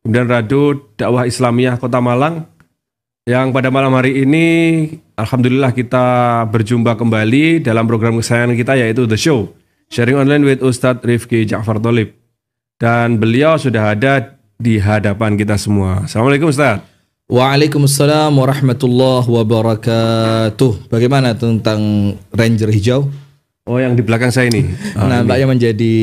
kemudian Radio Dakwah Islamiyah Kota Malang, yang pada malam hari ini alhamdulillah kita berjumpa kembali dalam program kesayangan kita, yaitu The Show, Sharing Online with Ustadz Rifki Ja'far Tholib. Dan beliau sudah ada di hadapan kita semua. Assalamualaikum Ustadz. Waalaikumsalam warahmatullahi wabarakatuh. Bagaimana tentang Ranger hijau? Oh, yang di belakang saya ini. Nampaknya menjadi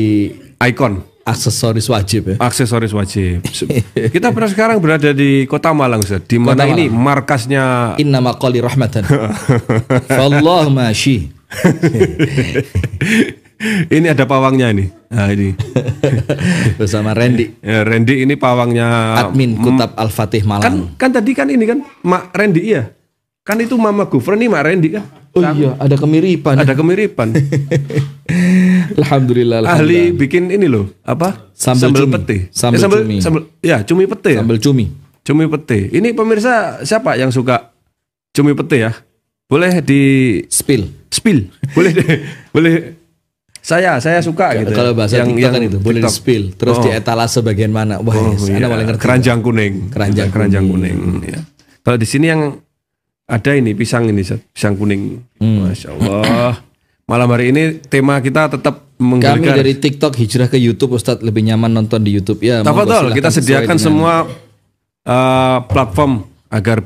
ikon. Aksesoris wajib ya. Aksesoris wajib. Kita sekarang berada di Kota Malang, Ustaz. Di mana ini markasnya Inna maqali rahmatan. Fallahu masyi. Ini ada pawangnya ini. Nah, ini. Bersama Randy. Ya, Randy ini pawangnya admin Kutab Al-Fatih Malang. Kan tadi kan ini kan Mak Randy ya. Kan itu Mama Gufron, ini Mak Randy kan. Oh iya, ada kemiripan. Ada kemiripan. Alhamdulillah. Ahli bikin ini loh, apa? Sambal pete. Sambal cumi. Ya, cumi pete. Sambal cumi. Cumi pete. Ini pemirsa siapa yang suka cumi pete ya? Boleh di spill. Boleh deh. Boleh. Saya suka gitu. Kalau bahasa yang TikTok kan itu boleh di spill. Terus di etalase bagian mana? Wah, Anda paling ngerti. Keranjang kuning. Keranjang kuning. Ya. Kalau di sini yang ada ini pisang kuning. Masya Allah. Malam hari ini tema kita tetap menggelikan. Kami dari TikTok hijrah ke YouTube, Ustadz, lebih nyaman nonton di YouTube ya. Betul. Kita sediakan semua platform agar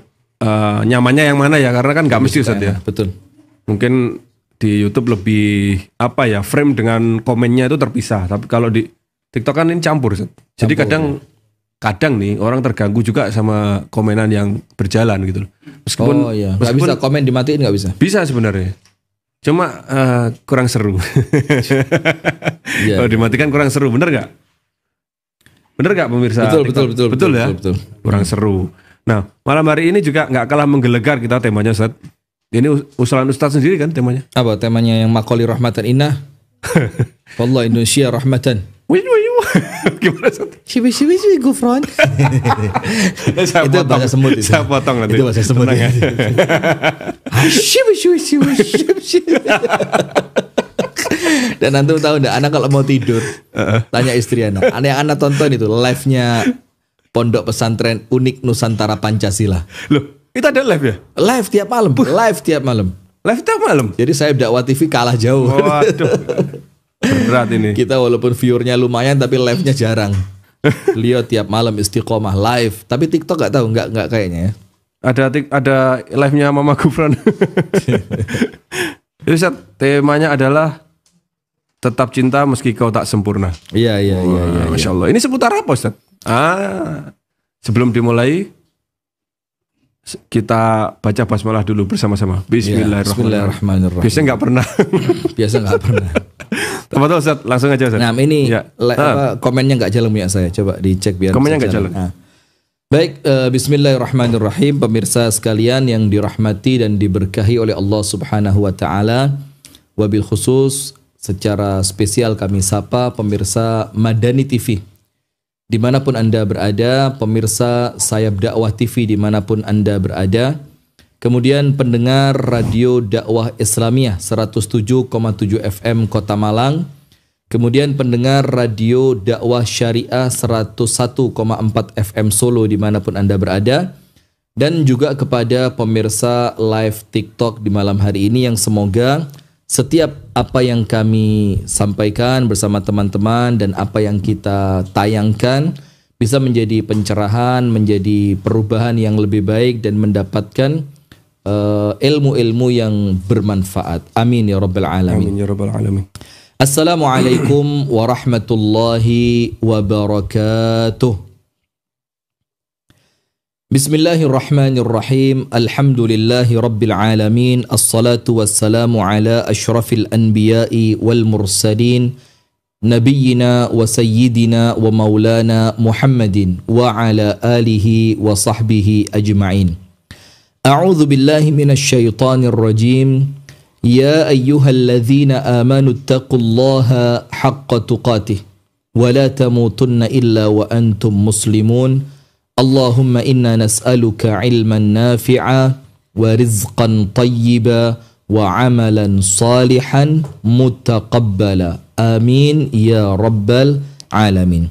nyamannya yang mana ya, karena kan nggak mesti, Ustadz ya. Betul. Mungkin di YouTube lebih frame dengan komennya itu terpisah. Tapi kalau di TikTok kan ini campur, Ustadz. Jadi kadang nih orang terganggu juga sama komenan yang berjalan gitu. Meskipun nggak bisa komen dimatiin, nggak bisa. Bisa sebenarnya. Cuma kurang seru. Kalau dimatikan kurang seru, bener nggak? Bener nggak pemirsa? Betul ya. Betul. Kurang seru. Nah, malam hari ini juga nggak kalah menggelegar kita temanya, Ustaz. Ini usulan Ustaz sendiri kan temanya? Apa temanya? Yang maqali rahmatan inna. Wallah Indonesia rahmatan. Gimana Ustaz? Siwi Gufron. Itu bahasa semut itu. Saya potong nanti. Itu bahasa semut. Dan nanti tahu enggak, anak kalau mau tidur tanya istri anak. Yang anak tonton itu live-nya Pondok Pesantren Unik Nusantara Pancasila. Loh, itu ada live ya? Live tiap malam. Jadi saya Dakwah TV kalah jauh. Waduh. Berat ini. Kita walaupun viewernya lumayan tapi live-nya jarang. Beliau tiap malam istiqomah live. Tapi TikTok nggak tahu, nggak kayaknya ya. Ada live-nya Mama Gufron. Jadi Ustaz, temanya adalah tetap cinta meski kau tak sempurna. Iya. Masya Allah. Ini seputar apa, Ustaz? Sebelum dimulai kita baca basmalah dulu bersama-sama. Bismillahirrahmanirrahim. Biasanya nggak pernah. Betul Ustaz, langsung aja Ustaz. Nah ini komennya nggak jalan ya saya. Coba dicek biar komennya nggak jalan. Baik, bismillahirrahmanirrahim. Pemirsa sekalian yang dirahmati dan diberkahi oleh Allah Subhanahu wa taala. Wabil khusus secara spesial kami sapa pemirsa Madani TV. Dimanapun Anda berada, pemirsa Sayap Dakwah TV dimanapun Anda berada. Kemudian pendengar Radio Dakwah Islamiyah 107,7 FM Kota Malang. Kemudian pendengar Radio Dakwah Syariah 101,4 FM Solo dimanapun Anda berada. Dan juga kepada pemirsa live TikTok di malam hari ini yang semoga setiap apa yang kami sampaikan bersama teman-teman dan apa yang kita tayangkan bisa menjadi pencerahan, menjadi perubahan yang lebih baik dan mendapatkan ilmu-ilmu yang bermanfaat. Amin ya rabbal alamin. Amin ya rabbal alamin. Assalamualaikum warahmatullahi wabarakatuh. Bismillahirrahmanirrahim. Alhamdulillahi rabbil alamin. Assalatu wassalamu ala asyrafil anbiya'i wal mursalin. Nabiyyina wa sayyidina wa maulana Muhammadin wa ala alihi wa sahbihi ajma'in. A'udzu billahi minasy syaithanir rajim. Ya ayyuhalladzina amanu taqullaha haqqa tuqatih wa la tamutunna illa wa antum muslimun. Allahumma inna nas'aluka ilman nafi'a wa rizqan tayyiba wa amalan salihan mutaqabbala. Amin ya rabbal alamin.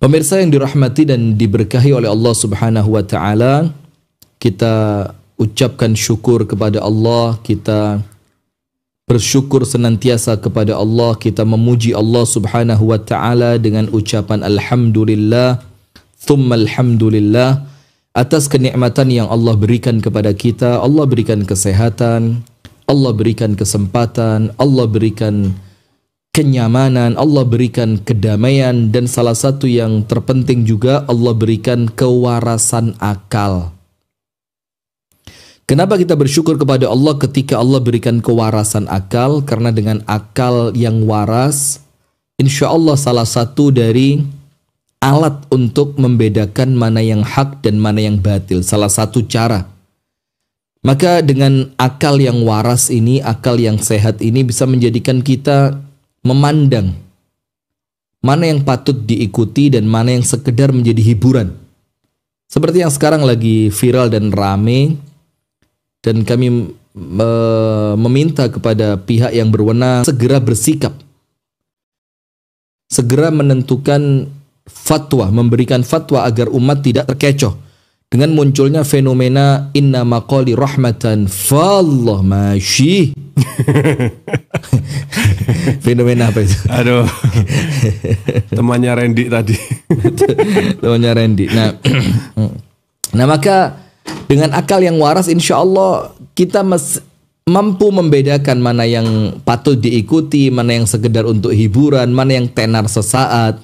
Pemirsa yang dirahmati dan diberkahi oleh Allah Subhanahu wa taala, kita ucapkan syukur kepada Allah, kita bersyukur senantiasa kepada Allah, kita memuji Allah Subhanahu wa taala dengan ucapan alhamdulillah, thumma alhamdulillah atas kenikmatan yang Allah berikan kepada kita. Allah berikan kesehatan, Allah berikan kesempatan, Allah berikan kenyamanan, Allah berikan kedamaian, dan salah satu yang terpenting juga Allah berikan kewarasan akal. Kenapa kita bersyukur kepada Allah ketika Allah berikan kewarasan akal? Karena dengan akal yang waras, insya Allah salah satu dari alat untuk membedakan mana yang hak dan mana yang batil. Salah satu cara. Maka dengan akal yang waras ini, akal yang sehat ini bisa menjadikan kita memandang mana yang patut diikuti dan mana yang sekedar menjadi hiburan. Seperti yang sekarang lagi viral dan rame, dan kami meminta kepada pihak yang berwenang segera bersikap, segera menentukan fatwa, memberikan fatwa agar umat tidak terkecoh dengan munculnya fenomena inna maqali rahmatan fallah masyi. Fenomena apa itu? Aduh, temannya Randy tadi. Temannya Randy. Nah, maka dengan akal yang waras, insya Allah kita mampu membedakan mana yang patut diikuti, mana yang sekedar untuk hiburan, mana yang tenar sesaat.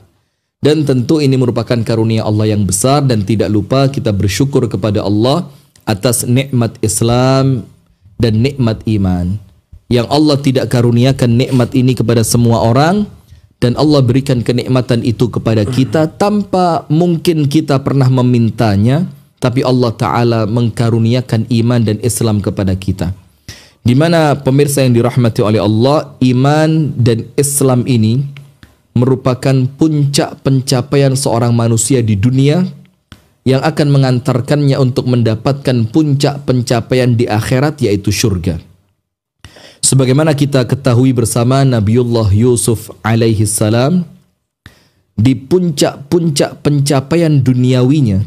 Dan tentu ini merupakan karunia Allah yang besar, dan tidak lupa kita bersyukur kepada Allah atas nikmat Islam dan nikmat iman. Yang Allah tidak karuniakan nikmat ini kepada semua orang, dan Allah berikan kenikmatan itu kepada kita tanpa mungkin kita pernah memintanya, tapi Allah Ta'ala mengkaruniakan iman dan Islam kepada kita. Di mana pemirsa yang dirahmati oleh Allah, iman dan Islam ini merupakan puncak pencapaian seorang manusia di dunia yang akan mengantarkannya untuk mendapatkan puncak pencapaian di akhirat, yaitu surga. Sebagaimana kita ketahui bersama, Nabiullah Yusuf alaihi salam di puncak-puncak pencapaian duniawinya,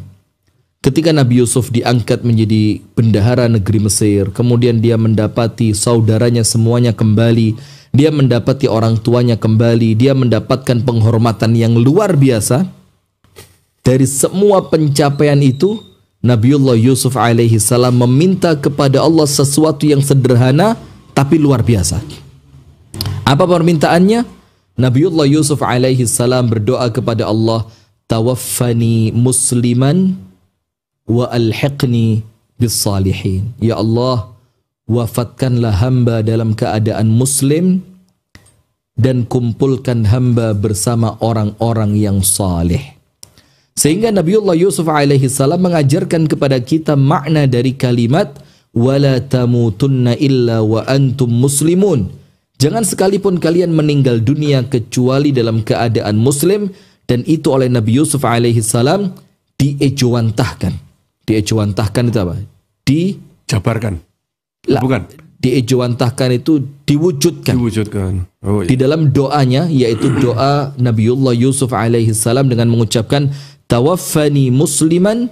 ketika Nabi Yusuf diangkat menjadi bendahara negeri Mesir, kemudian dia mendapati saudaranya semuanya kembali, dia mendapati orang tuanya kembali, dia mendapatkan penghormatan yang luar biasa. Dari semua pencapaian itu, Nabiullah Yusuf alaihi salam meminta kepada Allah sesuatu yang sederhana tapi luar biasa. Apa permintaannya? Nabiullah Yusuf alaihi salam berdoa kepada Allah, tawaffani musliman wa alhiqni bis salihin. Ya Allah, wafatkanlah hamba dalam keadaan muslim dan kumpulkan hamba bersama orang-orang yang saleh. Sehingga Nabiullah Yusuf alaihi salam mengajarkan kepada kita makna dari kalimat wala tamutunna illa wa antum muslimun. Jangan sekalipun kalian meninggal dunia kecuali dalam keadaan muslim, dan itu oleh Nabi Yusuf alaihi salam diejawantahkan. Diejawantahkan itu apa? Dijabarkan. Bukan. Diejawantahkan itu diwujudkan. Diwujudkan. Oh, iya. Di dalam doanya, yaitu doa Nabiullah Yusuf alaihi salam dengan mengucapkan tawaffani musliman,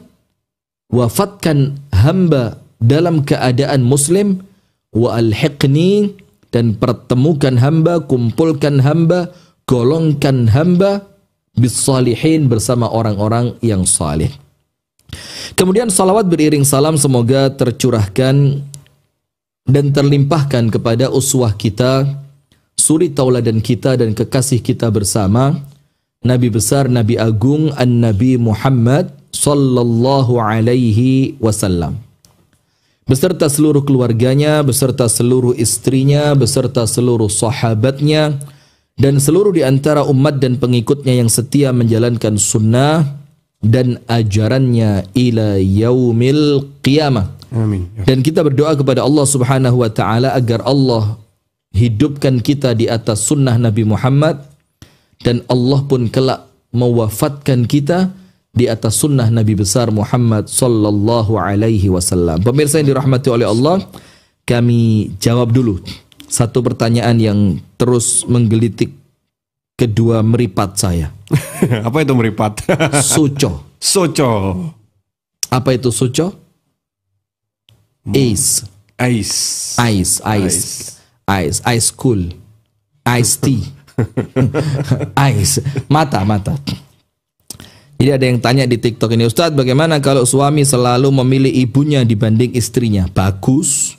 wafatkan hamba dalam keadaan muslim, wa alhiqni, dan pertemukan hamba, kumpulkan hamba, golongkan hamba bis salihin, bersama orang-orang yang saleh. Kemudian salawat beriring salam semoga tercurahkan dan terlimpahkan kepada uswah kita, suri tauladan kita dan kekasih kita bersama, Nabi besar, Nabi agung, An-Nabi Muhammad sallallahu alaihi wasallam, beserta seluruh keluarganya, beserta seluruh istrinya, beserta seluruh sahabatnya, dan seluruh di antara umat dan pengikutnya yang setia menjalankan sunnah dan ajarannya ila yaumil qiyamah. Amin. Dan kita berdoa kepada Allah Subhanahu wa taala agar Allah hidupkan kita di atas sunnah Nabi Muhammad, dan Allah pun kelak mewafatkan kita di atas sunnah Nabi besar Muhammad sallallahu alaihi wasallam. Pemirsa yang dirahmati oleh Allah, kami jawab dulu satu pertanyaan yang terus menggelitik kedua meripat saya. Apa itu meripat? Soco. Soco. Apa itu soco? Ice. Ice. Ice. Ice. Ice. Ice cool. Ice tea. Ice. Mata. Jadi ada yang tanya di TikTok ini, Ustadz, bagaimana kalau suami selalu memilih ibunya dibanding istrinya? Bagus.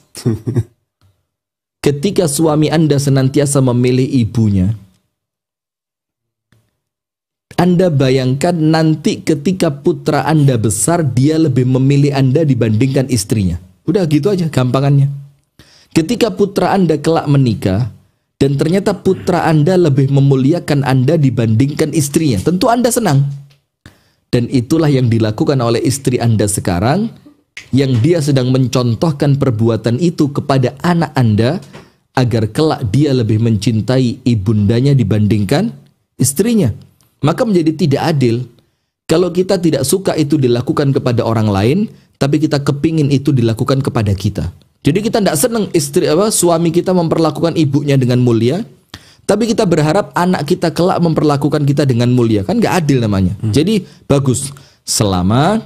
Ketika suami Anda senantiasa memilih ibunya, Anda bayangkan nanti ketika putra Anda besar, dia lebih memilih Anda dibandingkan istrinya. Udah gitu aja gampangannya. Ketika putra Anda kelak menikah, dan ternyata putra Anda lebih memuliakan Anda dibandingkan istrinya, tentu Anda senang. Dan itulah yang dilakukan oleh istri Anda sekarang, yang dia sedang mencontohkan perbuatan itu kepada anak Anda, agar kelak dia lebih mencintai ibundanya dibandingkan istrinya. Maka menjadi tidak adil kalau kita tidak suka itu dilakukan kepada orang lain, tapi kita kepingin itu dilakukan kepada kita. Jadi kita tidak senang suami kita memperlakukan ibunya dengan mulia, tapi kita berharap anak kita kelak memperlakukan kita dengan mulia. Kan nggak adil namanya. Jadi bagus selama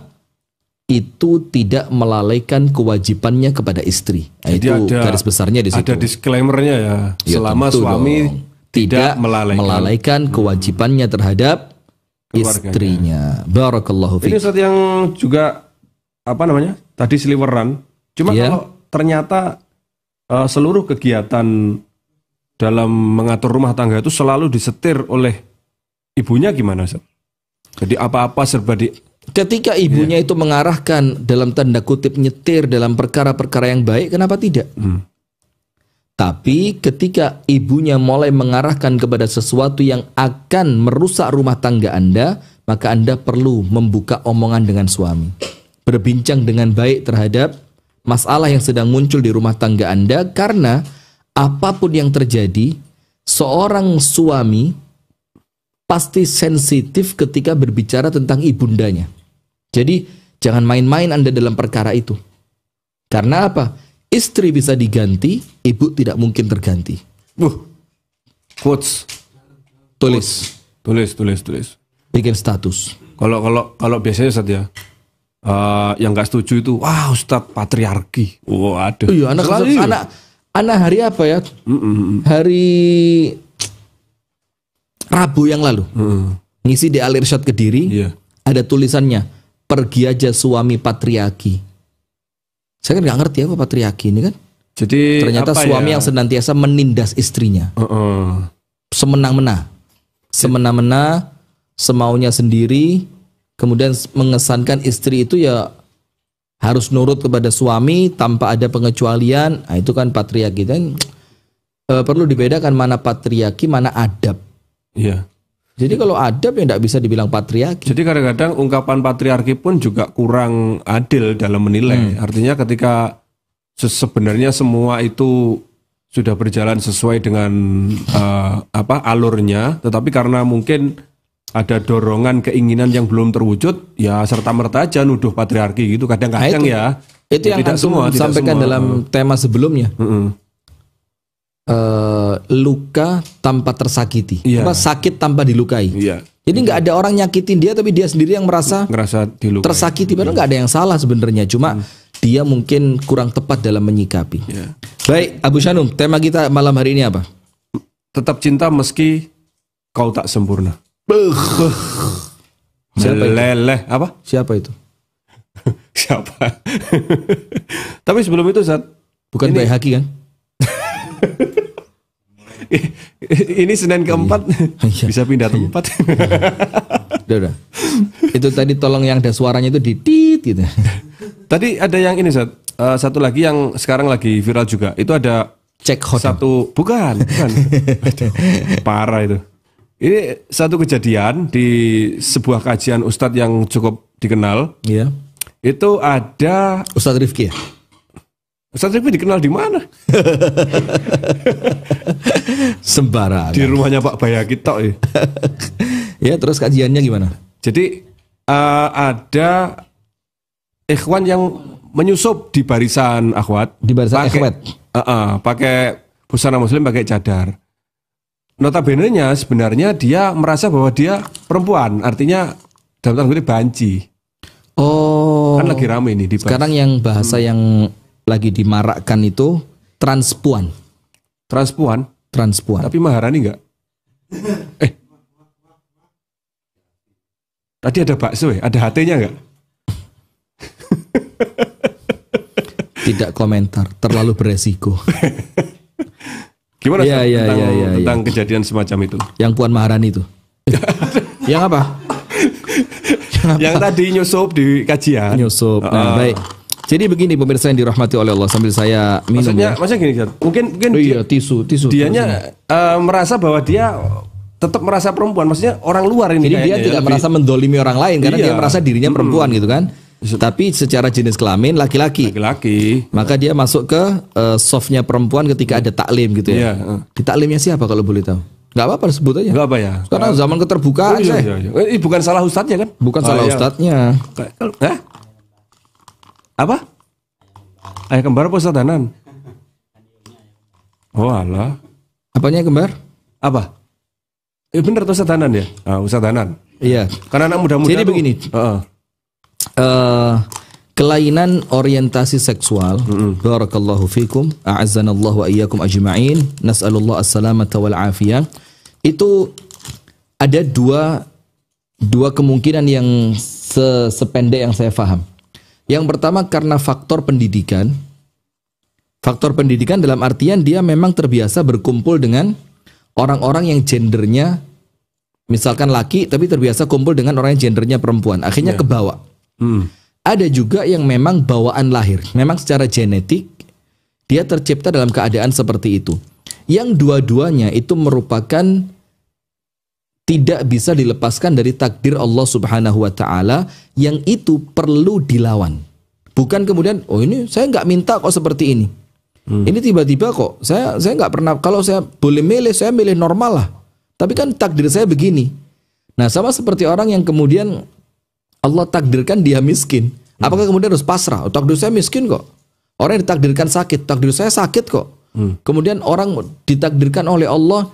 itu tidak melalaikan kewajibannya kepada istri. Jadi itu garis besarnya di situ. Ada disclaimernya ya. Selama suami tidak melalaikan kewajibannya terhadap istrinya. Barakallahu fiik. Ini Ustaz yang juga tadi seliweran. Cuma kalau ternyata seluruh kegiatan dalam mengatur rumah tangga itu selalu disetir oleh ibunya, gimana Ustaz? Jadi apa-apa serba ketika ibunya itu mengarahkan dalam tanda kutip nyetir dalam perkara-perkara yang baik, kenapa tidak? Tapi ketika ibunya mulai mengarahkan kepada sesuatu yang akan merusak rumah tangga Anda, maka Anda perlu membuka omongan dengan suami. Berbincang dengan baik terhadap masalah yang sedang muncul di rumah tangga Anda, karena apapun yang terjadi, seorang suami pasti sensitif ketika berbicara tentang ibundanya. Jadi jangan main-main Anda dalam perkara itu. Karena apa? Istri bisa diganti, ibu tidak mungkin terganti. Quotes. Tulis. Bikin status. Kalau biasanya Ustaz ya, yang nggak setuju itu, wah Ustadz patriarki. Waduh. Iya, anak hari apa ya? Hari Rabu yang lalu. Ngisi di Al-Irsyad Kediri, ada tulisannya, pergi aja suami patriarki. Saya kan nggak ngerti apa patriarki ini kan. Jadi ternyata suami yang senantiasa menindas istrinya. Semena-mena, semaunya sendiri. Kemudian mengesankan istri itu ya harus nurut kepada suami tanpa ada pengecualian. Nah, itu kan patriarki. Dan perlu dibedakan mana patriarki, mana adab. Iya. Jadi kalau adab ya tidak bisa dibilang patriarki. Jadi kadang-kadang ungkapan patriarki pun juga kurang adil dalam menilai. Artinya ketika sebenarnya semua itu sudah berjalan sesuai dengan alurnya, tetapi karena mungkin ada dorongan keinginan yang belum terwujud, ya serta-merta aja nuduh patriarki gitu. Kadang-kadang itu yang tidak semua sampaikan dalam tema sebelumnya. Luka tanpa tersakiti, sakit tanpa dilukai. Jadi nggak ada orang nyakitin dia, tapi dia sendiri yang merasa dilukai, tersakiti. Padahal nggak ada yang salah sebenarnya, cuma dia mungkin kurang tepat dalam menyikapi. Baik, Abu Shanum, tema kita malam hari ini apa? Tetap cinta meski kau tak sempurna. Meleleh apa? Siapa itu? Siapa? Tapi sebelum itu bukan Baik Haki kan? Ini Senin keempat bisa pindah tempat. Udah. Itu tadi tolong yang ada suaranya itu ditit gitu. Tadi ada yang ini satu lagi yang sekarang lagi viral juga. Itu ada cek hotel. Bukan. Parah itu. Ini satu kejadian di sebuah kajian Ustadz yang cukup dikenal. Iya. Itu ada Ustadz Rifki ya? Ustadz Rifki dikenal di mana? Sembarangan. Di rumahnya Pak Bayaki tok ya. Ya, terus kajiannya gimana? Jadi ada ikhwan yang menyusup di barisan akhwat. Di barisan akhwat. Pakai busana muslim, pakai cadar. notabene-nya sebenarnya dia merasa bahwa dia perempuan, artinya dalam tanda kutip banci. Oh. Kan lagi rame nih dibahas. Sekarang yang bahasa yang lagi dimarakkan itu transpuan. Transpuan. Transpuan. Tapi Maharani enggak? Tadi ada bakso ya? Ada HT-nya enggak? Tidak komentar, terlalu beresiko. Gimana Iya, iya, tentang, iya, iya, tentang kejadian semacam itu? Yang Puan Maharani itu. Yang apa? Yang tadi nyusup di kajian. Nyusup. Nah, baik. Jadi begini pemirsa yang dirahmati oleh Allah, sambil saya minum. Maksudnya gini, Zat. Mungkin Oh iya, tisu. dianya merasa bahwa dia tetap merasa perempuan. Maksudnya orang luar ini. Jadi dia kayaknya tidak lebih- merasa mendolimi orang lain karena Iya. dia merasa dirinya perempuan gitu kan. Tapi secara jenis kelamin laki-laki. laki-laki. Maka dia masuk ke softnya perempuan ketika ada taklim gitu ya. Iya. Di taklimnya siapa kalau boleh tahu? Gak apa-apa sebut aja. Enggak apa ya? Karena zaman keterbukaan iya, saya. iya, iya. Ini bukan salah ustadznya kan? Bukan salah iya. ustadznya. Hah? Apa? Ayah kembar apa Ustadz Danan? Oh alah. Apanya kembar? Apa? Bener tuh Ustadz Danan ya? Ustadz Danan. Iya. Karena anak muda-muda Jadi tuh- begini. Heeh. Kelainan orientasi seksual. Barakallahu fikum. A'azzanallahu wa iyyakum ajma'in. Nas'alullah as-salamata wal afiyah. Itu ada dua kemungkinan yang sependek yang saya paham. Yang pertama karena faktor pendidikan. Faktor pendidikan dalam artian dia memang terbiasa berkumpul dengan orang-orang yang gendernya misalkan laki tapi terbiasa kumpul dengan orang yang gendernya perempuan. Akhirnya kebawa. Ada juga yang memang bawaan lahir. Memang secara genetik dia tercipta dalam keadaan seperti itu. Yang dua-duanya itu merupakan tidak bisa dilepaskan dari takdir Allah Subhanahu wa taala yang itu perlu dilawan. Bukan kemudian oh ini saya nggak minta kok seperti ini. Ini tiba-tiba kok saya nggak pernah, kalau saya boleh milih saya milih normal lah. Tapi kan takdir saya begini. Nah, sama seperti orang yang kemudian Allah takdirkan dia miskin. Apakah kemudian harus pasrah? Oh, takdir saya miskin kok. Orang yang ditakdirkan sakit, takdir saya sakit kok. Kemudian orang ditakdirkan oleh Allah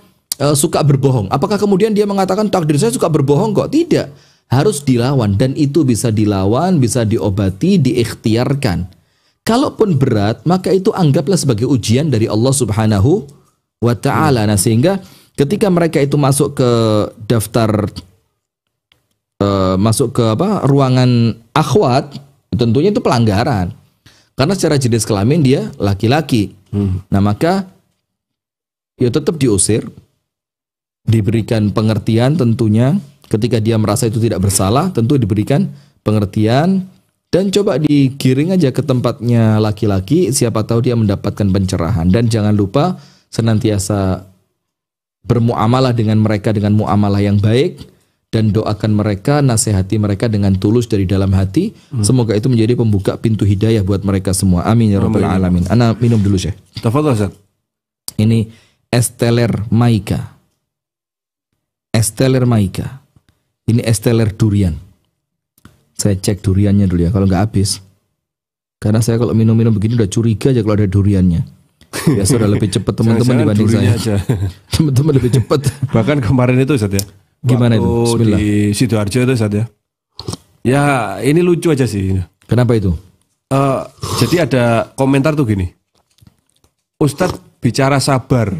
suka berbohong. Apakah kemudian dia mengatakan takdir saya suka berbohong kok? Tidak. Harus dilawan dan itu bisa dilawan, bisa diobati, diikhtiarkan. Kalaupun berat, maka itu anggaplah sebagai ujian dari Allah Subhanahu wa taala. Nah, sehingga ketika mereka itu masuk ke daftar masuk ke ruangan akhwat, tentunya itu pelanggaran. Karena secara jenis kelamin dia laki-laki. Nah, maka ya tetap diusir, diberikan pengertian tentunya. Ketika dia merasa itu tidak bersalah, tentu diberikan pengertian dan coba digiring aja ke tempatnya laki-laki, siapa tahu dia mendapatkan pencerahan. Dan jangan lupa senantiasa bermuamalah dengan mereka dengan muamalah yang baik dan doakan mereka, nasihati mereka dengan tulus dari dalam hati. Semoga itu menjadi pembuka pintu hidayah buat mereka semua. Amin ya rabbal alamin. Ana minum dulu, Syekh. Tafadhol, Ustaz. Ini Esteller Maika. Esteller Maika. Ini Esteller durian. Saya cek duriannya dulu ya, kalau nggak habis. Karena saya kalau minum-minum begini udah curiga aja kalau ada duriannya. Biasa udah lebih cepat teman-teman Jangan-jangan dibanding saya. durinya aja. Teman-teman lebih cepat. Bahkan kemarin itu Ustaz ya. Gimana itu? Waktu Bismillah. di Sidoarjo itu Ustaz ya. Ya ini lucu aja sih. Kenapa itu? Jadi ada komentar tuh gini. Ustadz bicara sabar.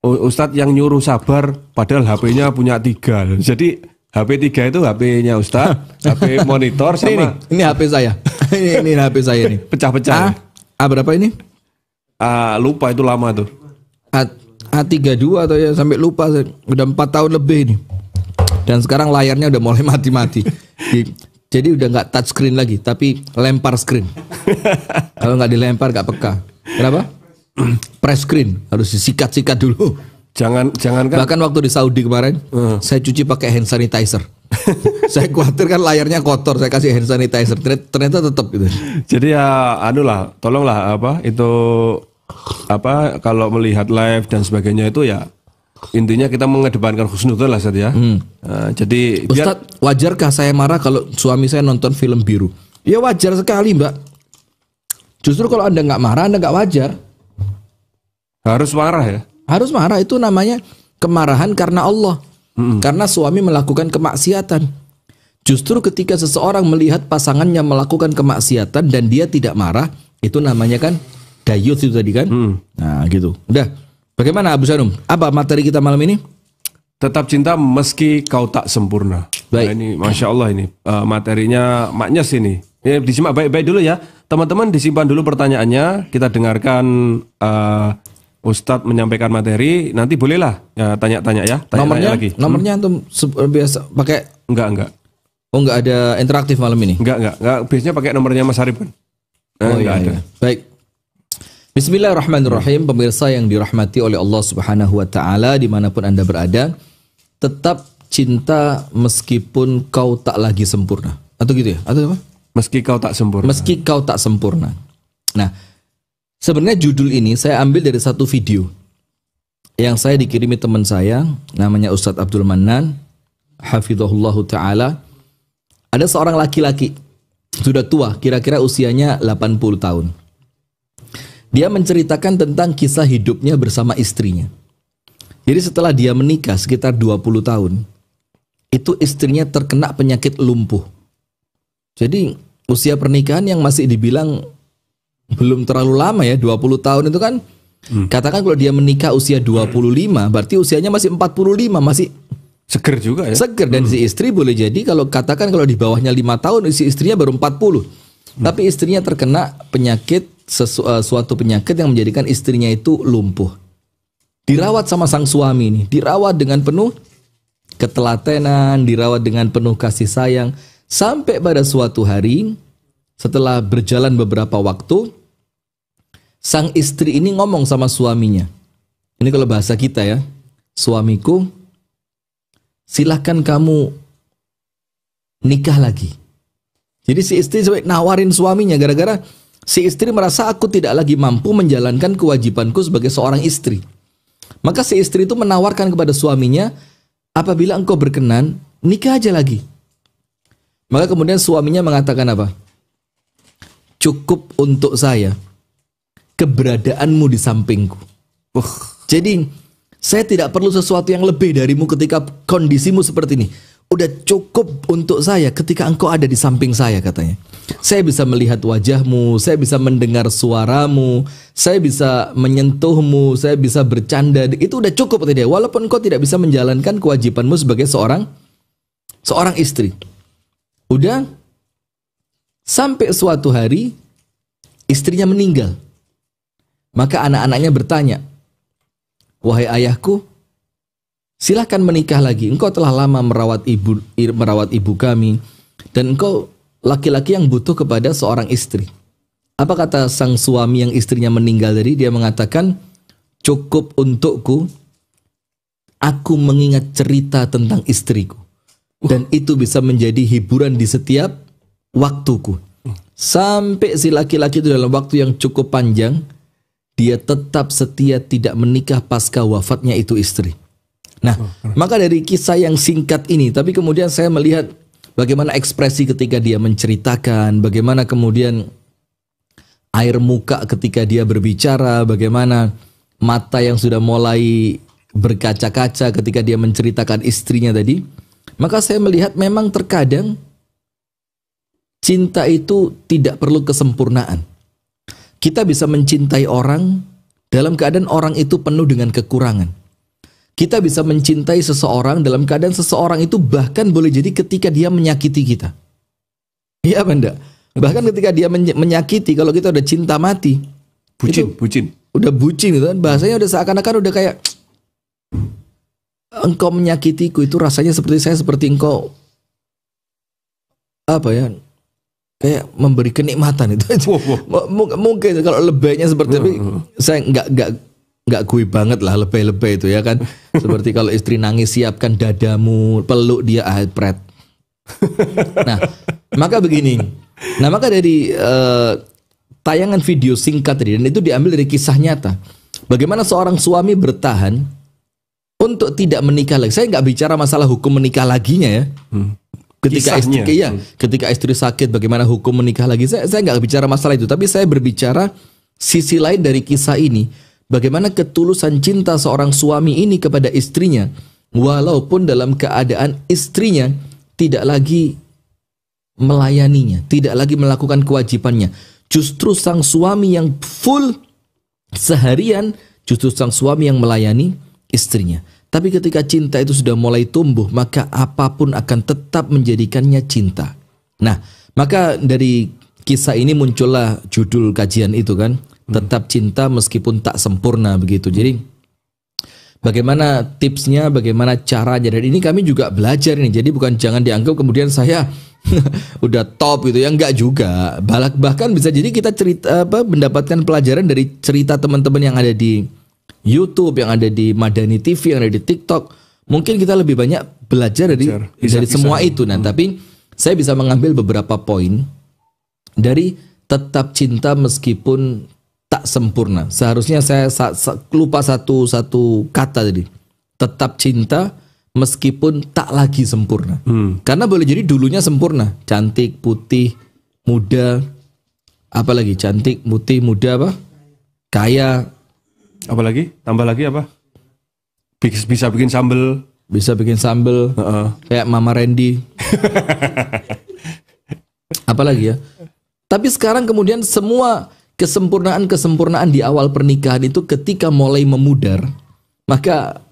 Ustadz yang nyuruh sabar padahal HP-nya punya 3. Jadi HP 3 itu HP-nya Ustadz, HP monitor sama Ini HP saya. ini HP saya nih. pecah-pecah. Berapa ini? Lupa itu lama tuh. A32 atau ya sampai lupa saya. Udah 4 tahun lebih nih. Dan sekarang layarnya udah mulai mati-mati. Jadi udah nggak touch screen lagi, tapi lempar screen. Kalau nggak dilempar nggak peka. Kenapa? Press screen harus disikat-sikat dulu. Jangan kan. Bahkan waktu di Saudi kemarin, saya cuci pakai hand sanitizer. Saya khawatir kan layarnya kotor, saya kasih hand sanitizer. Ternyata tetap gitu. Jadi ya tolonglah kalau melihat live dan sebagainya itu ya intinya kita mengedepankan husnudzon lah Ustaz ya. Jadi Ustadz, wajarkah saya marah kalau suami saya nonton film biru? Ya wajar sekali, Mbak. Justru kalau Anda nggak marah, Anda nggak wajar. harus marah ya. Harus marah, itu namanya kemarahan karena Allah. Karena suami melakukan kemaksiatan. Justru ketika seseorang melihat pasangannya melakukan kemaksiatan dan dia tidak marah, itu namanya kan dayuth itu tadi kan. Nah gitu. Udah. Bagaimana Abu Sanum? Apa materi kita malam ini? Tetap cinta meski kau tak sempurna. Baik. Nah, ini Masya Allah ini materinya maknyes ini. Ini disimak baik-baik dulu ya. Teman-teman disimpan dulu pertanyaannya. Kita dengarkan Ustadz menyampaikan materi. Nanti bolehlah ya, tanya-tanya ya. Tanya-tanya lagi. Nomornya antum biasa pakai? Enggak. Oh enggak ada interaktif malam ini? Enggak. Biasanya pakai nomornya Mas Arif kan? Oh iya, ada. Baik. Bismillahirrahmanirrahim. Pemirsa yang dirahmati oleh Allah Subhanahu wa taala dimanapun Anda berada, tetap cinta meskipun kau tak lagi sempurna. Atau gitu ya? Atau apa? Meski kau tak sempurna. Meski kau tak sempurna. Nah, sebenarnya judul ini saya ambil dari satu video yang saya dikirimi teman saya, namanya Ustadz Abdul Manan, hafizahullahu taala. Ada seorang laki-laki sudah tua, kira-kira usianya 80 tahun. Dia menceritakan tentang kisah hidupnya bersama istrinya. Jadi setelah dia menikah sekitar 20 tahun, itu istrinya terkena penyakit lumpuh. Jadi usia pernikahan yang masih dibilang belum terlalu lama ya, 20 tahun itu kan. Katakan kalau dia menikah usia 25, berarti usianya masih 45, masih seger juga ya. Seger, dan si istri boleh jadi kalau katakan kalau di bawahnya 5 tahun, si istrinya baru 40. Tapi istrinya terkena penyakit, suatu penyakit yang menjadikan istrinya itu lumpuh. Dirawat sama sang suami ini, dirawat dengan penuh ketelatenan, dirawat dengan penuh kasih sayang, sampai pada suatu hari setelah berjalan beberapa waktu, sang istri ini ngomong sama suaminya. Ini kalau bahasa kita ya, suamiku, silahkan kamu nikah lagi. Jadi si istri nawarin suaminya gara-gara si istri merasa aku tidak lagi mampu menjalankan kewajibanku sebagai seorang istri. Maka si istri itu menawarkan kepada suaminya, apabila engkau berkenan, nikah aja lagi. Maka kemudian suaminya mengatakan apa? Cukup untuk saya keberadaanmu di sampingku. Jadi saya tidak perlu sesuatu yang lebih darimu ketika kondisimu seperti ini. Udah cukup untuk saya ketika engkau ada di samping saya, katanya. Saya bisa melihat wajahmu, saya bisa mendengar suaramu, saya bisa menyentuhmu, saya bisa bercanda. Itu udah cukup untuk dia. Walaupun engkau tidak bisa menjalankan kewajibanmu sebagai seorang istri. Udah sampai suatu hari istrinya meninggal. Maka anak-anaknya bertanya, wahai ayahku, silahkan menikah lagi. Engkau telah lama merawat ibu kami, dan engkau laki-laki yang butuh kepada seorang istri. Apa kata sang suami yang istrinya meninggal tadi? Dia mengatakan, cukup untukku, aku mengingat cerita tentang istriku, dan itu bisa menjadi hiburan di setiap waktuku. Sampai si laki-laki itu dalam waktu yang cukup panjang, dia tetap setia tidak menikah pasca wafatnya itu istri. Nah, maka dari kisah yang singkat ini, tapi kemudian saya melihat bagaimana ekspresi ketika dia menceritakan, bagaimana kemudian air muka ketika dia berbicara, bagaimana mata yang sudah mulai berkaca-kaca ketika dia menceritakan istrinya tadi. Maka saya melihat memang terkadang cinta itu tidak perlu kesempurnaan. Kita bisa mencintai orang dalam keadaan orang itu penuh dengan kekurangan. Kita bisa mencintai seseorang dalam keadaan seseorang itu bahkan boleh jadi ketika dia menyakiti kita. Iya benda. Bahkan ketika dia menyakiti, kalau kita udah cinta mati, bucin. Udah bucin gitu kan. Bahasanya udah seakan-akan udah kayak, engkau menyakitiku itu rasanya seperti saya, seperti engkau apa ya, kayak memberi kenikmatan itu. Mungkin kalau lebaynya seperti itu, saya nggak gue banget lah lebay-lebay itu ya kan. Seperti kalau istri nangis, siapkan dadamu, peluk dia, pret. Nah, maka begini. Nah, maka dari tayangan video singkat tadi, dan itu diambil dari kisah nyata. Bagaimana seorang suami bertahan untuk tidak menikah lagi. Saya nggak bicara masalah hukum menikah laginya ya. Ketika istri sakit, bagaimana hukum menikah lagi. Saya nggak bicara masalah itu, tapi saya berbicara sisi lain dari kisah ini. bagaimana ketulusan cinta seorang suami ini kepada istrinya, walaupun dalam keadaan istrinya tidak lagi melayaninya, tidak lagi melakukan kewajibannya. Justru sang suami yang full seharian, justru sang suami yang melayani istrinya. Tapi ketika cinta itu sudah mulai tumbuh, maka apapun akan tetap menjadikannya cinta. Nah, maka dari kisah ini muncullah judul kajian itu kan, tetap cinta meskipun tak sempurna begitu. Jadi bagaimana tipsnya, bagaimana caranya, dan ini kami juga belajar ini. Jadi bukan jangan dianggap kemudian saya udah top gitu ya, enggak juga. Bahkan bisa jadi kita mendapatkan pelajaran dari cerita teman-teman yang ada di YouTube, yang ada di Madani TV, yang ada di TikTok. Mungkin kita lebih banyak belajar dari semua itu. Nah, tapi saya bisa mengambil beberapa poin dari tetap cinta meskipun tak sempurna. Seharusnya saya lupa satu kata tadi. Tetap cinta meskipun tak lagi sempurna. Karena boleh jadi dulunya sempurna, cantik, putih, muda, apalagi cantik, putih, muda apa? Kaya, apalagi? Tambah lagi apa? Bisa bikin sambel. Bisa bikin sambel. Kayak Mama Randy. Apalagi ya? Tapi sekarang kemudian semua kesempurnaan di awal pernikahan itu ketika mulai memudar, maka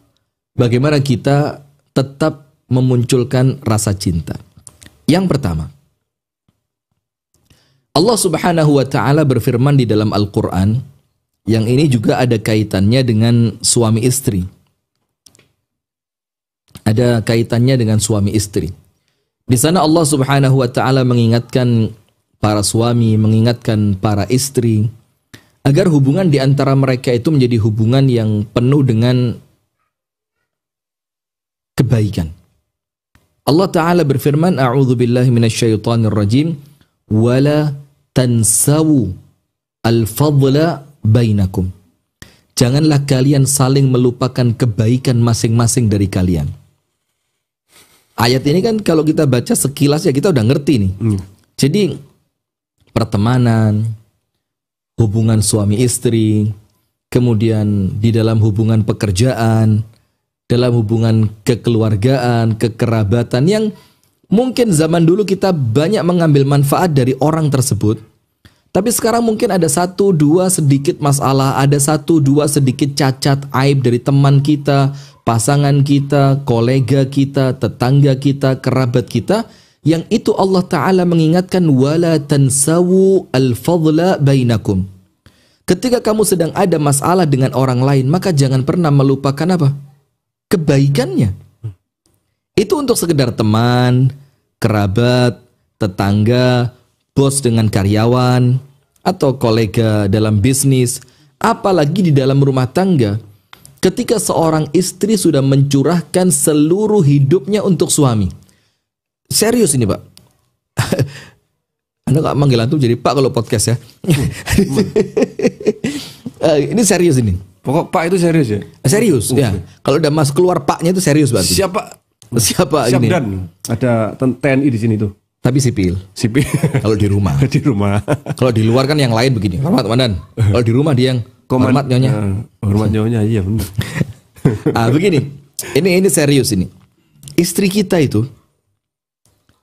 bagaimana kita tetap memunculkan rasa cinta. Yang pertama, Allah Subhanahu wa ta'ala berfirman di dalam Al-Quran, yang ini juga ada kaitannya dengan suami istri. Ada kaitannya dengan suami istri. Di sana Allah Subhanahu wa ta'ala mengingatkan para suami, mengingatkan para istri agar hubungan di antara mereka itu menjadi hubungan yang penuh dengan kebaikan. Allah Ta'ala berfirman, A'udzu billahi minasyaitonir rajim, wala tansawu al-fadla bainakum. Janganlah kalian saling melupakan kebaikan masing-masing dari kalian. Ayat ini kan kalau kita baca sekilas ya kita udah ngerti nih. Jadi pertemanan, hubungan suami istri, kemudian di dalam hubungan pekerjaan, dalam hubungan kekeluargaan, kekerabatan yang mungkin zaman dulu kita banyak mengambil manfaat dari orang tersebut, tapi sekarang mungkin ada satu dua sedikit masalah, ada satu dua sedikit cacat aib dari teman kita, pasangan kita, kolega kita, tetangga kita, kerabat kita, yang itu Allah Ta'ala mengingatkan wala tansawu al-fadla bainakum. Ketika kamu sedang ada masalah dengan orang lain, maka jangan pernah melupakan apa? Kebaikannya. Itu untuk sekedar teman, kerabat, tetangga, bos dengan karyawan, atau kolega dalam bisnis, apalagi di dalam rumah tangga. Ketika seorang istri sudah mencurahkan seluruh hidupnya untuk suami. Serius ini Pak. Anda gak manggil antum jadi Pak kalau podcast ya. Ini serius ini. Pokok Pak itu serius ya? Serius ya. Kalau udah mas keluar Paknya itu serius berarti. Siapa ini? Dan ada TNI di sini tuh. Tapi sipil. Kalau di rumah. Di rumah. Kalau di luar kan yang lain begini. Hormat komandan. Kalau di rumah dia yang hormat nyonya. Hormat nyonya, iya benar. Begini. Ini serius ini. Istri kita itu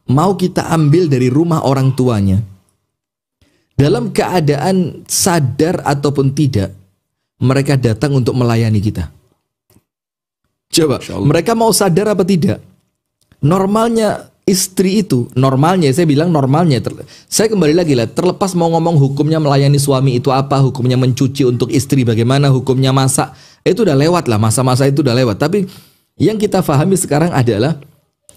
mau kita ambil dari rumah orang tuanya dalam keadaan sadar ataupun tidak, mereka datang untuk melayani kita. Coba, mereka mau sadar apa tidak? Normalnya istri itu, normalnya, saya bilang normalnya, saya kembali lagi lah, terlepas mau ngomong hukumnya melayani suami itu apa, hukumnya mencuci untuk istri bagaimana, hukumnya masak, itu udah lewat lah, masa-masa itu udah lewat. Tapi yang kita pahami sekarang adalah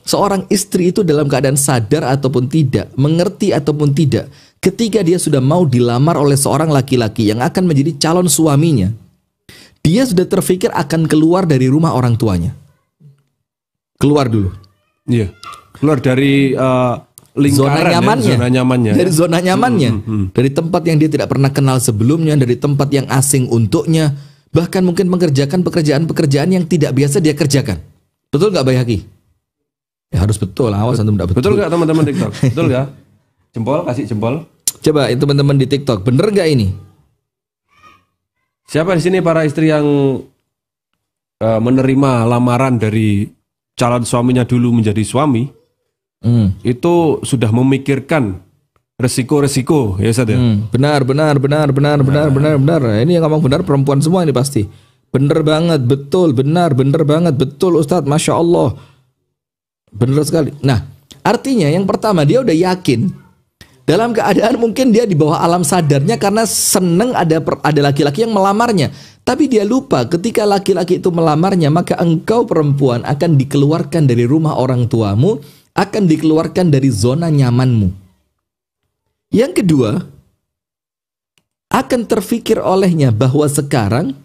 seorang istri itu dalam keadaan sadar ataupun tidak, mengerti ataupun tidak, ketika dia sudah mau dilamar oleh seorang laki-laki yang akan menjadi calon suaminya, dia sudah terfikir akan keluar dari rumah orang tuanya. Keluar dulu. Iya. Keluar dari lingkaran, zona nyamannya. Dari zona nyamannya. Dari tempat yang dia tidak pernah kenal sebelumnya, dari tempat yang asing untuknya, bahkan mungkin mengerjakan pekerjaan-pekerjaan yang tidak biasa dia kerjakan. Betul nggak Bayhaqi? Ya harus betul, awas antum enggak betul. Betul nggak teman-teman TikTok? Betul nggak? Jempol, kasih jempol. Coba teman-teman di TikTok, bener nggak ini? Siapa di sini para istri yang menerima lamaran dari calon suaminya dulu menjadi suami, itu sudah memikirkan resiko-resiko, ya Ustaz ya? Benar. Ini yang ngomong benar perempuan semua ini pasti. Bener banget, betul, benar, bener banget, betul Ustadz, Masya Allah. Bener sekali. Nah, artinya yang pertama dia udah yakin. Dalam keadaan mungkin dia di bawah alam sadarnya karena seneng ada laki-laki yang melamarnya. Tapi dia lupa ketika laki-laki itu melamarnya, maka engkau perempuan akan dikeluarkan dari rumah orang tuamu, akan dikeluarkan dari zona nyamanmu. Yang kedua, akan terfikir olehnya bahwa sekarang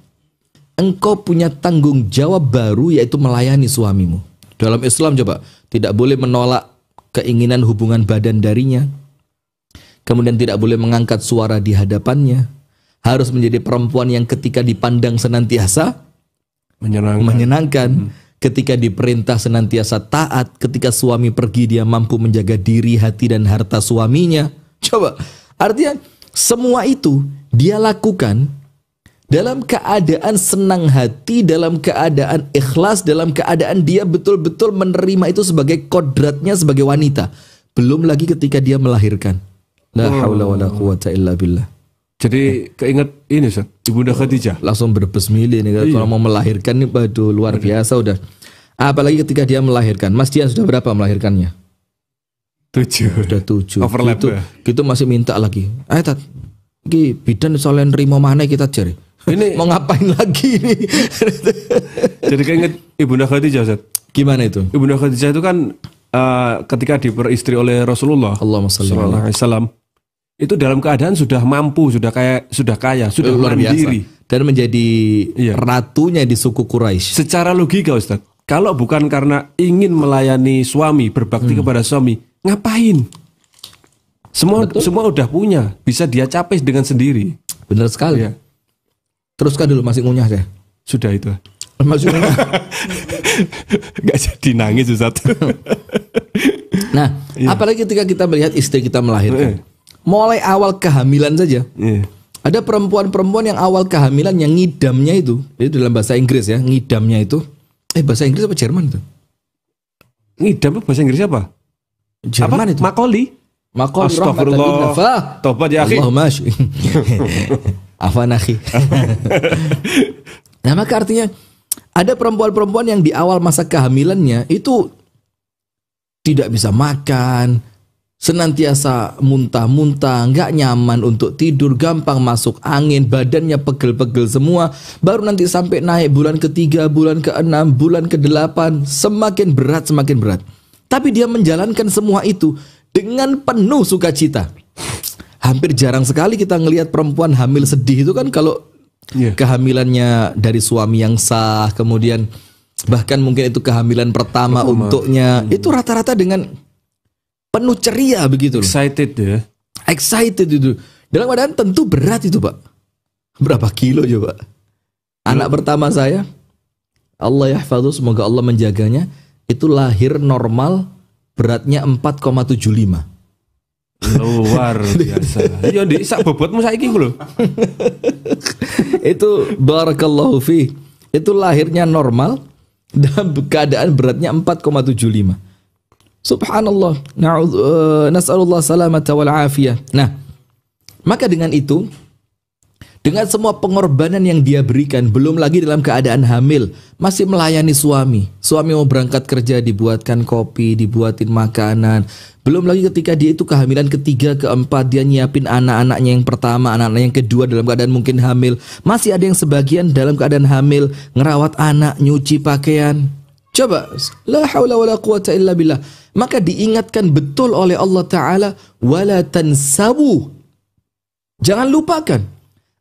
engkau punya tanggung jawab baru, yaitu melayani suamimu. Dalam Islam coba, tidak boleh menolak keinginan hubungan badan darinya. Kemudian tidak boleh mengangkat suara di hadapannya. Harus menjadi perempuan yang ketika dipandang senantiasa menyenangkan. Ketika diperintah senantiasa taat. Ketika suami pergi dia mampu menjaga diri, hati dan harta suaminya. Coba, artinya semua itu dia lakukan dalam keadaan senang hati, dalam keadaan ikhlas, dalam keadaan dia betul-betul menerima itu sebagai kodratnya sebagai wanita. Belum lagi ketika dia melahirkan. La haula wala quwata illa billah. Jadi keinget ini Ustaz, Ibunda Khadijah. Langsung berbesmili nih kalau mau melahirkan nih, waduh luar biasa udah. Apalagi ketika dia melahirkan. Mas Dian sudah berapa melahirkannya? 7. Sudah 7. Overlap ya. Gitu masih minta lagi. Ayo tat, iki bidan soalnya nerima mana kita cari. Ini mau ngapain lagi ini? Jadi keinget Ibunda Khadijah Ustaz. Gimana itu? Ibunda Khadijah itu kan ketika diperistri oleh Rasulullah sallallahu alaihi wasallam, itu dalam keadaan sudah mampu, sudah kaya, sudah luar mandiri biasa. Dan menjadi ratunya di suku Quraisy. Secara logika Ustaz, kalau bukan karena ingin melayani suami, berbakti kepada suami, ngapain? Semua udah punya, bisa dia capai dengan sendiri. Benar sekali. Ya. Teruskan dulu, masih ngunyah saya. Sudah itu. Masih ngunyah. Gak jadi nangis Ustaz. Nah, apalagi ketika kita melihat istri kita melahirkan. Mulai awal kehamilan saja. Ada perempuan-perempuan yang awal kehamilan yang ngidamnya itu dalam bahasa Inggris ya, ngidamnya itu. Bahasa Inggris apa Jerman itu? Ngidam itu bahasa Inggris apa? Jerman apa? itu. Makoli. Astagfirullah. Tobat ya akhi. Allahumma afwan akhi. Nah, maka artinya ada perempuan-perempuan yang di awal masa kehamilannya itu tidak bisa makan, senantiasa muntah-muntah, nggak nyaman untuk tidur, gampang masuk angin, badannya pegel-pegel semua. Baru nanti sampai naik bulan ke-3, bulan ke-6, bulan ke-8, semakin berat. Tapi dia menjalankan semua itu dengan penuh sukacita. Hampir jarang sekali kita ngelihat perempuan hamil sedih itu kan kalau kehamilannya dari suami yang sah, kemudian bahkan mungkin itu kehamilan pertama untuknya, itu rata-rata dengan penuh ceria begitu. Excited ya. Excited itu. Dalam keadaan tentu berat itu Pak. Berapa kilo coba? Anak pertama saya, Allah yahfadhu, semoga Allah menjaganya, itu lahir normal, beratnya 4,75. Luar biasa. Ya ndik sak bobotmu saiki lho. Itu barakallahu fi. Itu lahirnya normal dalam keadaan beratnya 4,75. Subhanallah. Nas'alullah salamata wal afiyah. Nah, maka dengan itu, dengan semua pengorbanan yang dia berikan, belum lagi dalam keadaan hamil, masih melayani suami. Suami mau berangkat kerja, dibuatkan kopi, dibuatin makanan. Belum lagi ketika dia itu kehamilan ke-3, ke-4, dia nyiapin anak-anaknya yang pertama, anak-anak yang kedua dalam keadaan mungkin hamil. Masih ada yang sebagian dalam keadaan hamil, ngerawat anak, nyuci pakaian. Coba, la haula wala quwata illa billah. Maka diingatkan betul oleh Allah Ta'ala, wala tansabu. Jangan lupakan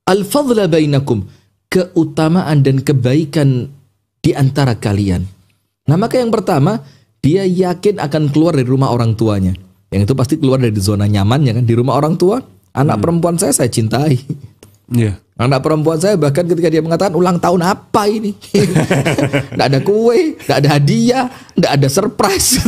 al-fadla bainakum, keutamaan dan kebaikan di antara kalian. Nah, maka yang pertama, dia yakin akan keluar dari rumah orang tuanya. Yang itu pasti keluar dari zona nyamannya kan, di rumah orang tua. Anak perempuan saya cintai. Anak perempuan saya bahkan ketika dia mengatakan ulang tahun apa ini, nggak ada kue, nggak ada hadiah, nggak ada surprise.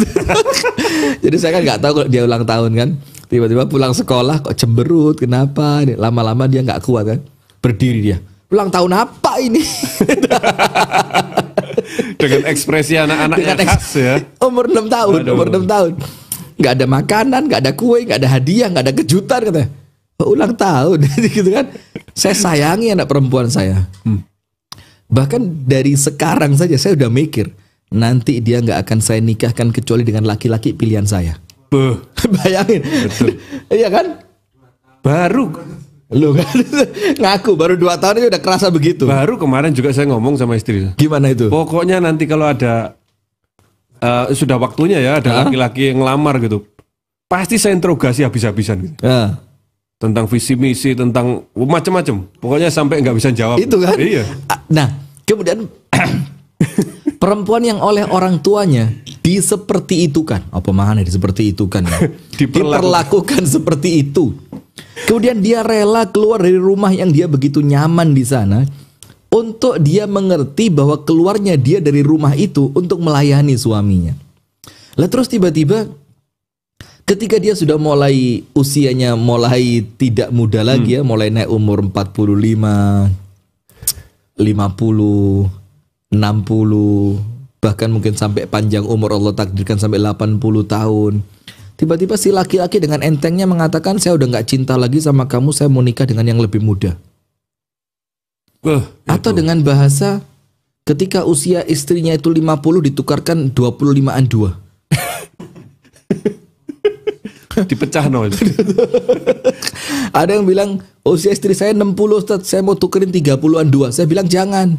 Jadi saya kan nggak tahu kalau dia ulang tahun kan. Tiba-tiba pulang sekolah kok cemberut, kenapa? Lama-lama dia nggak kuat kan, berdiri dia. ulang tahun apa ini? Dengan ekspresi anak-anak yang khas ya. Umur 6 tahun, Waduh. umur 6 tahun. Nggak ada makanan, nggak ada kue, nggak ada hadiah, nggak ada kejutan katanya. Ulang tahun gitu kan. Saya sayangi anak perempuan saya. Bahkan dari sekarang saja saya udah mikir, nanti dia nggak akan saya nikahkan kecuali dengan laki-laki pilihan saya. Bayangin. Betul. Iya kan? Baru Lu kan ngaku baru 2 tahun aja udah kerasa begitu. baru kemarin juga saya ngomong sama istri. Gimana itu? Pokoknya nanti kalau ada sudah waktunya ya ada laki-laki yang ngelamar gitu, pasti saya interogasi habis-habisan gitu. Tentang visi misi, tentang macam-macam. Pokoknya sampai nggak bisa jawab. Itu kan? Iya. Nah, kemudian perempuan yang oleh orang tuanya diseperti itu kan? Apa maknanya seperti itu kan? Diperlakukan seperti itu. Kemudian dia rela keluar dari rumah yang dia begitu nyaman di sana untuk dia mengerti bahwa keluarnya dia dari rumah itu untuk melayani suaminya. Lah terus tiba-tiba ketika dia sudah mulai usianya mulai tidak muda lagi ya, mulai naik umur 45, 50, 60, bahkan mungkin sampai panjang umur Allah takdirkan sampai 80 tahun. Tiba-tiba si laki-laki dengan entengnya mengatakan, saya udah gak cinta lagi sama kamu, saya mau nikah dengan yang lebih muda. Atau dengan bahasa ketika usia istrinya itu 50 ditukarkan 25-an 2. Dipecah no. Ada yang bilang usia istri saya 60 Ustaz, saya mau tukerin 30-an 2. Saya bilang jangan,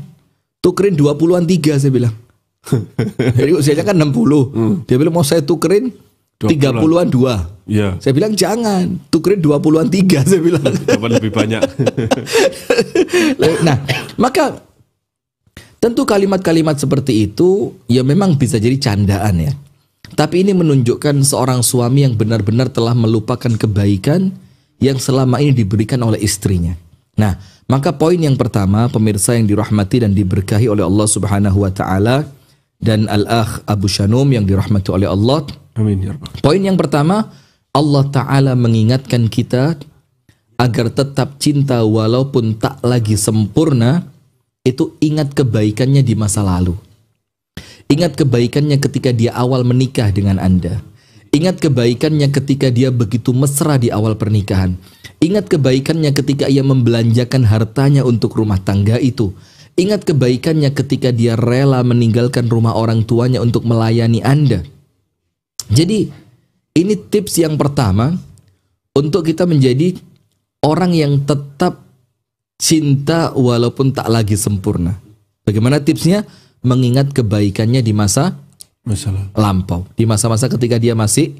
tukerin 20-an 3 saya bilang. Jadi usianya kan 60. Dia bilang mau saya tukerin 30-an 2. Iya. Saya bilang jangan, tukerin 20-an 3 saya bilang. Dapat lebih banyak. Nah, maka tentu kalimat-kalimat seperti itu ya memang bisa jadi candaan ya. Tapi ini menunjukkan seorang suami yang benar-benar telah melupakan kebaikan yang selama ini diberikan oleh istrinya. Nah, maka poin yang pertama, pemirsa yang dirahmati dan diberkahi oleh Allah Subhanahu wa taala dan Al-Akh Abu Shanum yang dirahmati oleh Allah. Amin ya Rabbal. Poin yang pertama, Allah taala mengingatkan kita agar tetap cinta walaupun tak lagi sempurna. Itu ingat kebaikannya di masa lalu. Ingat kebaikannya ketika dia awal menikah dengan Anda. Ingat kebaikannya ketika dia begitu mesra di awal pernikahan. Ingat kebaikannya ketika ia membelanjakan hartanya untuk rumah tangga itu. Ingat kebaikannya ketika dia rela meninggalkan rumah orang tuanya untuk melayani Anda. Jadi ini tips yang pertama untuk kita menjadi orang yang tetap cinta walaupun tak lagi sempurna. Bagaimana tipsnya? Mengingat kebaikannya di masa lampau, di masa-masa ketika dia masih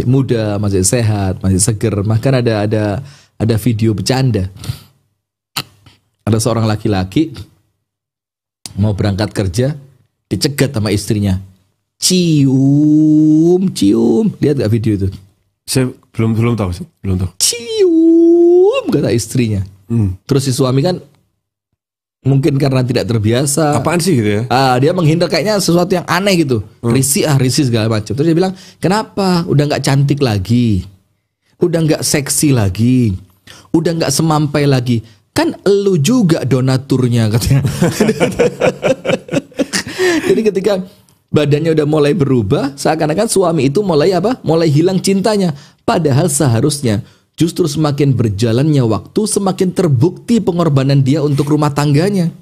muda, masih sehat, masih seger. Bahkan ada video bercanda. Ada seorang laki-laki mau berangkat kerja, dicegat sama istrinya. Cium. Lihat gak video itu? Saya belum tahu sih, belum tahu. Cium kata istrinya. Terus si suami kan mungkin karena tidak terbiasa. Apaan sih gitu ya? Dia menghindar kayaknya sesuatu yang aneh gitu. Risih segala macam. Terus dia bilang, kenapa? Udah nggak cantik lagi, udah nggak seksi lagi, udah nggak semampai lagi. Kan elu juga donaturnya katanya. Jadi ketika badannya udah mulai berubah, seakan-akan suami itu mulai apa? Mulai hilang cintanya. Padahal seharusnya justru semakin berjalannya waktu, semakin terbukti pengorbanan dia untuk rumah tangganya.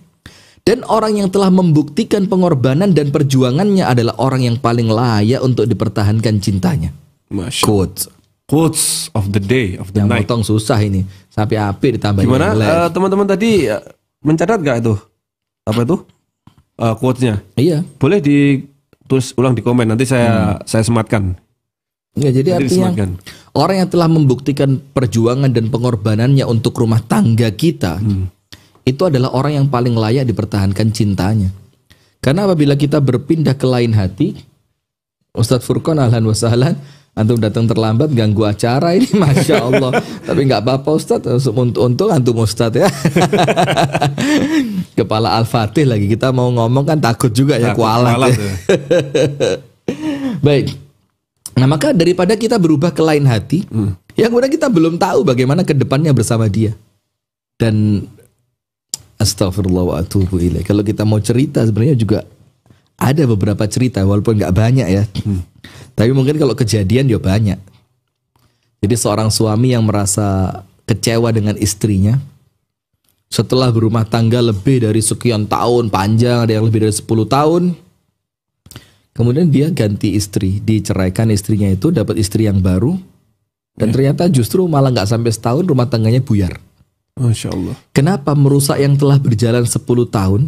Dan orang yang telah membuktikan pengorbanan dan perjuangannya adalah orang yang paling layak untuk dipertahankan cintanya. Quotes of the day, of the yang night. potong susah ini. Sampai api ditambah. Gimana teman-teman tadi mencatat gak itu? Apa itu? Quotesnya? Iya. Boleh ditulis ulang di komen, nanti saya sematkan. Ya, jadi artinya orang yang telah membuktikan perjuangan dan pengorbanannya untuk rumah tangga kita, itu adalah orang yang paling layak dipertahankan cintanya. Karena apabila kita berpindah ke lain hati, Ustadz Furqan ahlan wa sahlan, antum datang terlambat ganggu acara ini, masya Allah. Tapi nggak apa-apa Ustadz, untung antum Ustadz ya. Kepala Al-Fatih lagi, kita mau ngomong kan takut juga ya, kualat ya. Baik. Nah, maka daripada kita berubah ke lain hati, yang kemudian kita belum tahu bagaimana ke depannya bersama dia. Dan Astagfirullah wa atubu ilaih. Kalau kita mau cerita sebenarnya juga ada beberapa cerita walaupun nggak banyak ya. Tapi mungkin kalau kejadian ya banyak. Jadi seorang suami yang merasa kecewa dengan istrinya setelah berumah tangga lebih dari sekian tahun, panjang, ada yang lebih dari 10 tahun. Kemudian dia ganti istri, diceraikan istrinya itu, dapat istri yang baru. Dan ternyata justru malah nggak sampai setahun rumah tangganya buyar. Masya Allah. Kenapa merusak yang telah berjalan 10 tahun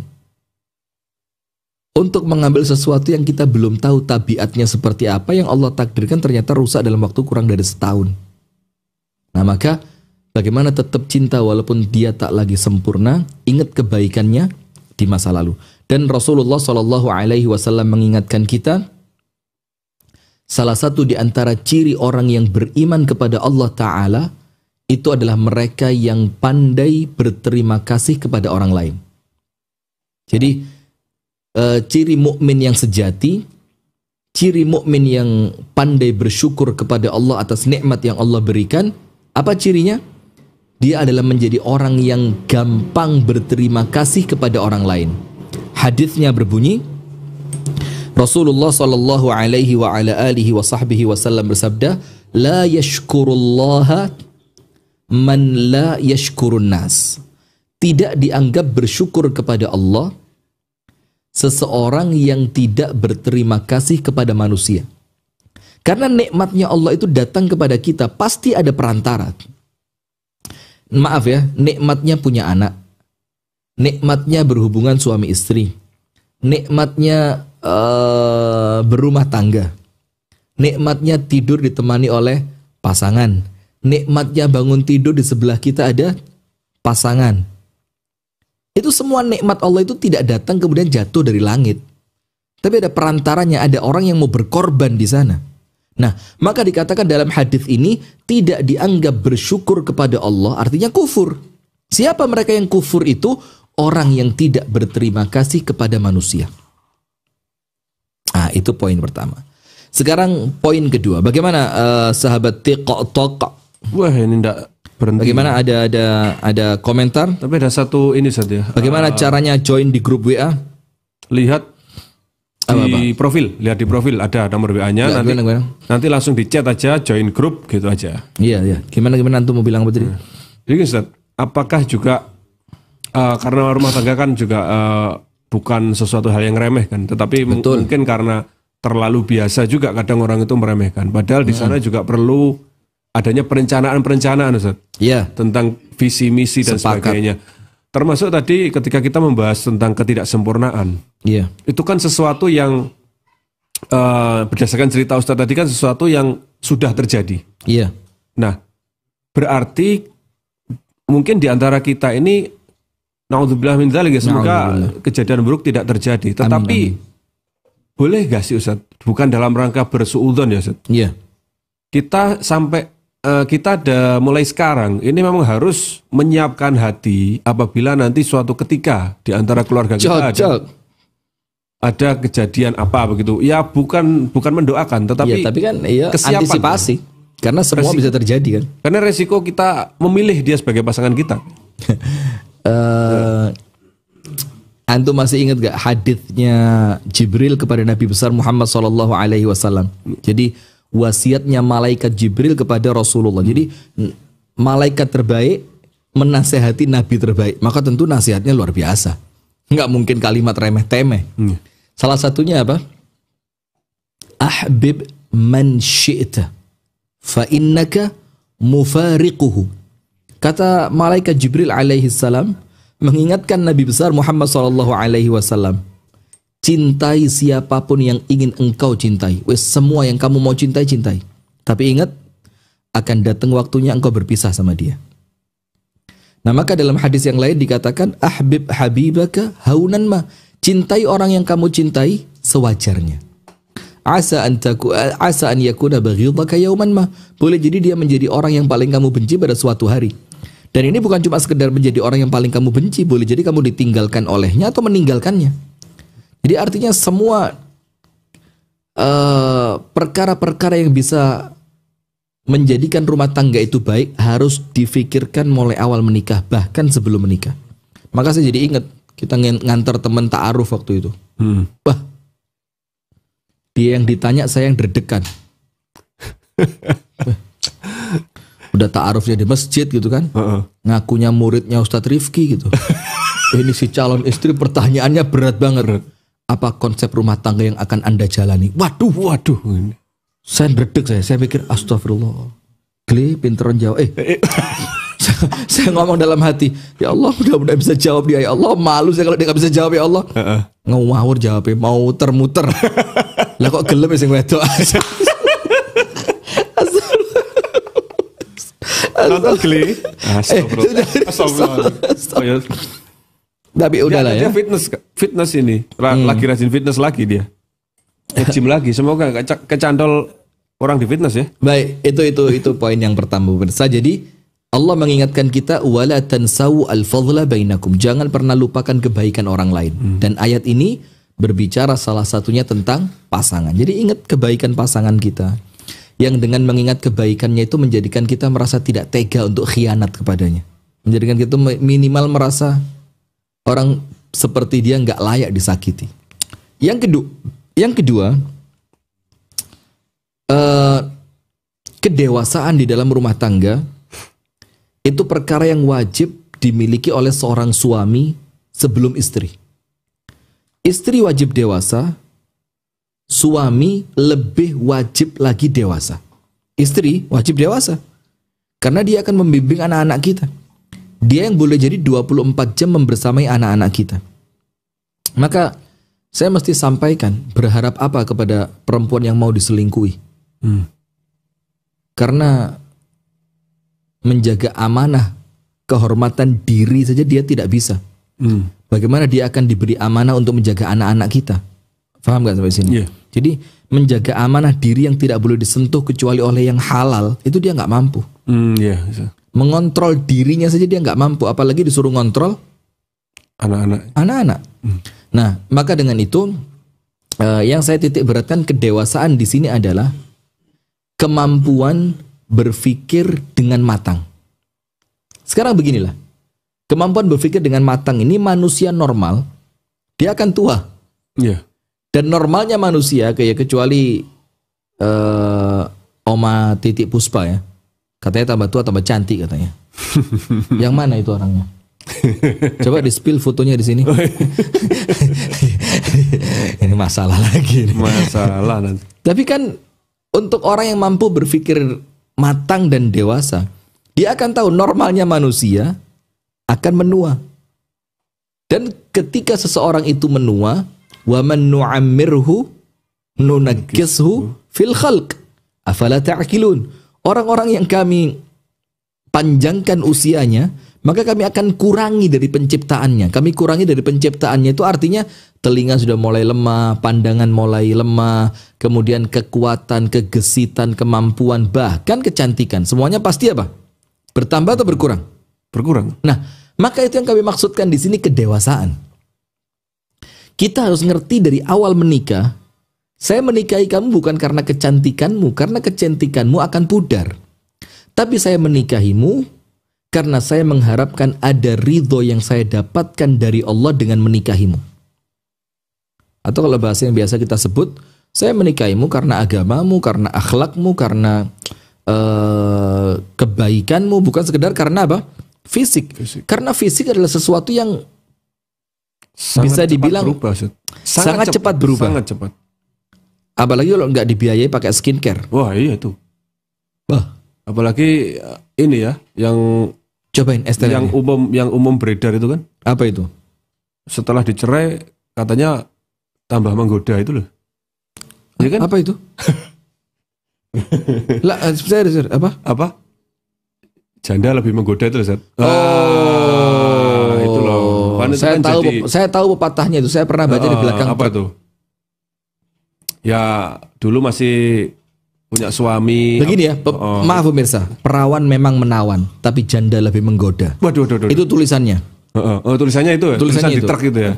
untuk mengambil sesuatu yang kita belum tahu tabiatnya seperti apa, yang Allah takdirkan ternyata rusak dalam waktu kurang dari setahun. Nah maka bagaimana tetap cinta walaupun dia tak lagi sempurna, ingat kebaikannya di masa lalu. Dan Rasulullah SAW mengingatkan kita, salah satu di antara ciri orang yang beriman kepada Allah Ta'ala itu adalah mereka yang pandai berterima kasih kepada orang lain. Jadi ciri mukmin yang sejati, ciri mukmin yang pandai bersyukur kepada Allah atas nikmat yang Allah berikan, apa cirinya? Dia adalah menjadi orang yang gampang berterima kasih kepada orang lain. Hadisnya berbunyi, Rasulullah sallallahu alaihi wa ala alihi wa sahbihi wasallam bersabda, la yashkurullaha man la yashkurun nas. Tidak dianggap bersyukur kepada Allah seseorang yang tidak berterima kasih kepada manusia. Karena nikmatnya Allah itu datang kepada kita, pasti ada perantara. Maaf ya, nikmatnya punya anak, nikmatnya berhubungan suami istri, nikmatnya berumah tangga, nikmatnya tidur ditemani oleh pasangan, nikmatnya bangun tidur di sebelah kita ada pasangan. Itu semua nikmat Allah itu tidak datang kemudian jatuh dari langit. Tapi ada perantaranya, ada orang yang mau berkorban di sana. Nah, maka dikatakan dalam hadis ini tidak dianggap bersyukur kepada Allah, artinya kufur. Siapa mereka yang kufur itu? Orang yang tidak berterima kasih kepada manusia. Ah, itu poin pertama. Sekarang poin kedua. Bagaimana sahabat TikTok? Wah, ini enggak berhenti. Bagaimana ada komentar? Tapi ada satu ini saja. Bagaimana caranya join di grup WA? Lihat di profil, lihat di profil ada nomor WA-nya. Nanti langsung di chat aja, join grup gitu aja. Iya. Gimana antum mau bilang apa tadi? Jadi Ustaz, apakah juga karena rumah tangga kan juga bukan sesuatu hal yang remeh kan, tetapi mungkin karena terlalu biasa juga kadang orang itu meremehkan. Padahal di sana juga perlu adanya perencanaan Ustaz. Iya. Tentang visi misi dan sebagainya. Termasuk tadi ketika kita membahas tentang ketidaksempurnaan. Iya. Itu kan sesuatu yang berdasarkan cerita Ustadz tadi kan sesuatu yang sudah terjadi. Iya. Nah, berarti mungkin di antara kita ini naudzubillah min dzalik, semoga kejadian buruk tidak terjadi. Tetapi boleh gak sih Ustadz, bukan dalam rangka bersuudzon ya Ustadz? Iya. Kita ada mulai sekarang ini memang harus menyiapkan hati apabila nanti suatu ketika di antara keluarga kita ada kejadian apa begitu. Ya bukan mendoakan, tetapi tapi kan kesiapan, antisipasi. Karena semua bisa terjadi kan. Karena resiko kita memilih dia sebagai pasangan kita. Antum masih ingat gak haditsnya Jibril kepada Nabi besar Muhammad SAW? Jadi wasiatnya malaikat Jibril kepada Rasulullah. Jadi malaikat terbaik menasehati Nabi terbaik. Maka tentu nasihatnya luar biasa. Nggak mungkin kalimat remeh-temeh. Salah satunya apa? Ahbib man syi'ta fa innaka mufariquhu. Kata malaikat Jibril alaihi salam mengingatkan Nabi besar Muhammad SAW. Cintai siapapun yang ingin engkau cintai. Semua yang kamu mau cintai, cintai. Tapi ingat, akan datang waktunya engkau berpisah sama dia. Nah maka dalam hadis yang lain dikatakan, ahbib habibaka haunan ma. Cintai orang yang kamu cintai sewajarnya. Asa an yakuna baghidaka yauman ma. Boleh jadi dia menjadi orang yang paling kamu benci pada suatu hari. Dan ini bukan cuma sekedar menjadi orang yang paling kamu benci. Boleh jadi kamu ditinggalkan olehnya atau meninggalkannya. Jadi artinya semua perkara-perkara yang bisa menjadikan rumah tangga itu baik harus difikirkan mulai awal menikah, bahkan sebelum menikah. Maka saya jadi ingat kita ngantar teman ta'aruf waktu itu. Wah, dia yang ditanya, saya yang deg-degan. Udah ta'arufnya di masjid gitu kan, ngakunya muridnya Ustadz Rifki gitu. Ini si calon istri pertanyaannya berat banget. Apa konsep rumah tangga yang akan Anda jalani? Waduh. Saya deg-deg, saya pikir astagfirullah. Gle, pinteran jawab. Saya ngomong dalam hati, ya Allah mudah-mudahan bisa jawab dia, ya Allah malu saya kalau dia gak bisa jawab, ya Allah. Ngawur jawabnya, mau muter-muter. Lah kok gelem sing wedok. Nonton Glee. Astagfirullah. Tapi udahlah ya. Dia fitness ini. Lagi rajin fitness lagi dia. Gym lagi. Semoga gak kecantol orang di fitness ya. Baik, itu poin yang pertama pemirsa. Jadi Allah mengingatkan kita wala tansawu al-fadla bainakum. Jangan pernah lupakan kebaikan orang lain. Dan ayat ini berbicara salah satunya tentang pasangan. Jadi ingat kebaikan pasangan kita. Yang dengan mengingat kebaikannya itu menjadikan kita merasa tidak tega untuk khianat kepadanya. Menjadikan kita minimal merasa orang seperti dia nggak layak disakiti. Yang kedua, kedewasaan di dalam rumah tangga itu perkara yang wajib dimiliki oleh seorang suami sebelum istri. Istri wajib dewasa, suami lebih wajib lagi dewasa. Istri wajib dewasa karena dia akan membimbing anak-anak kita. Dia yang boleh jadi 24 jam membersamai anak-anak kita. Maka saya mesti sampaikan berharap apa kepada perempuan yang mau diselingkuhi. Karena menjaga amanah kehormatan diri saja dia tidak bisa. Bagaimana dia akan diberi amanah untuk menjaga anak-anak kita? Paham gak sampai sini? Yeah. Jadi menjaga amanah diri yang tidak boleh disentuh kecuali oleh yang halal, itu dia nggak mampu. Mengontrol dirinya saja dia nggak mampu, apalagi disuruh ngontrol anak-anak. Nah, maka dengan itu yang saya titik beratkan kedewasaan di sini adalah kemampuan berpikir dengan matang. Sekarang beginilah, kemampuan berpikir dengan matang ini manusia normal dia akan tua. Dan normalnya manusia kayak kecuali Oma Titik Puspa ya. Katanya tambah tua tambah cantik katanya. Yang mana itu orangnya? Coba di spill fotonya di sini. Ini masalah lagi nih. Masalah nanti. Tapi kan untuk orang yang mampu berpikir matang dan dewasa, dia akan tahu normalnya manusia akan menua. Dan ketika seseorang itu menua, wa man nu'ammirhu nunakkishu fil khalq afala ta'qilun. Orang-orang yang kami panjangkan usianya, maka kami akan kurangi dari penciptaannya. Kami kurangi dari penciptaannya itu artinya telinga sudah mulai lemah, pandangan mulai lemah, kemudian kekuatan, kegesitan, kemampuan, bahkan kecantikan. Semuanya pasti apa? Bertambah atau berkurang? Berkurang. Nah, maka itu yang kami maksudkan di sini kedewasaan. Kita harus ngerti dari awal menikah, saya menikahi kamu bukan karena kecantikanmu, karena kecantikanmu akan pudar. Tapi saya menikahimu karena saya mengharapkan ada ridho yang saya dapatkan dari Allah dengan menikahimu. Atau kalau bahasa yang biasa kita sebut, saya menikahimu karena agamamu, karena akhlakmu, karena kebaikanmu, bukan sekedar karena apa? Fisik. Karena fisik adalah sesuatu yang bisa dibilang berubah, sangat cepat berubah. Sangat cepat. Apalagi kalau nggak dibiayai pakai skincare. Wah iya tuh. Wah. Apalagi ini ya, yang cobain STL yang umum beredar itu kan? Apa itu? Setelah dicerai katanya tambah menggoda itu loh. Ya kan? Apa itu? Lah, serius apa? Apa? Janda lebih menggoda itu loh, Zat. Itu loh. Saya tahu pepatahnya itu. Saya pernah baca di belakang. Apa itu? Ya dulu masih punya suami. Begini ya, maaf pemirsa, perawan memang menawan, tapi janda lebih menggoda. Waduh. Itu tulisannya. Tulisannya itu ya? Tulisan di truk gitu ya?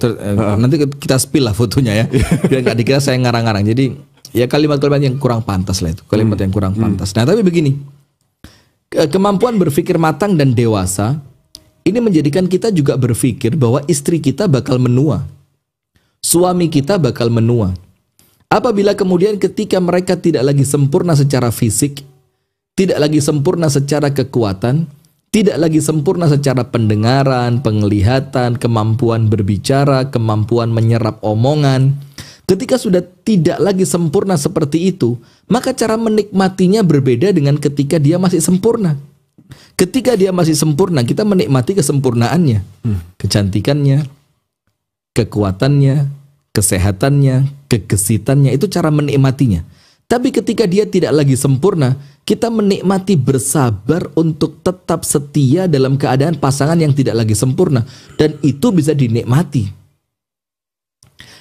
Nanti kita spill lah fotonya ya. Biar nggak dikira saya ngarang-ngarang. Jadi ya kalimat-kalimat yang kurang pantas lah itu. Kalimat yang kurang pantas. Nah tapi begini, kemampuan berpikir matang dan dewasa ini menjadikan kita juga berpikir bahwa istri kita bakal menua, suami kita bakal menua. Apabila kemudian ketika mereka tidak lagi sempurna secara fisik, tidak lagi sempurna secara kekuatan, tidak lagi sempurna secara pendengaran, penglihatan, kemampuan berbicara, kemampuan menyerap omongan, ketika sudah tidak lagi sempurna seperti itu, maka cara menikmatinya berbeda dengan ketika dia masih sempurna. Ketika dia masih sempurna, kita menikmati kesempurnaannya, kecantikannya, kekuatannya, kesehatannya, kegesitannya, itu cara menikmatinya. Tapi ketika dia tidak lagi sempurna, kita menikmati bersabar untuk tetap setia dalam keadaan pasangan yang tidak lagi sempurna. Dan itu bisa dinikmati.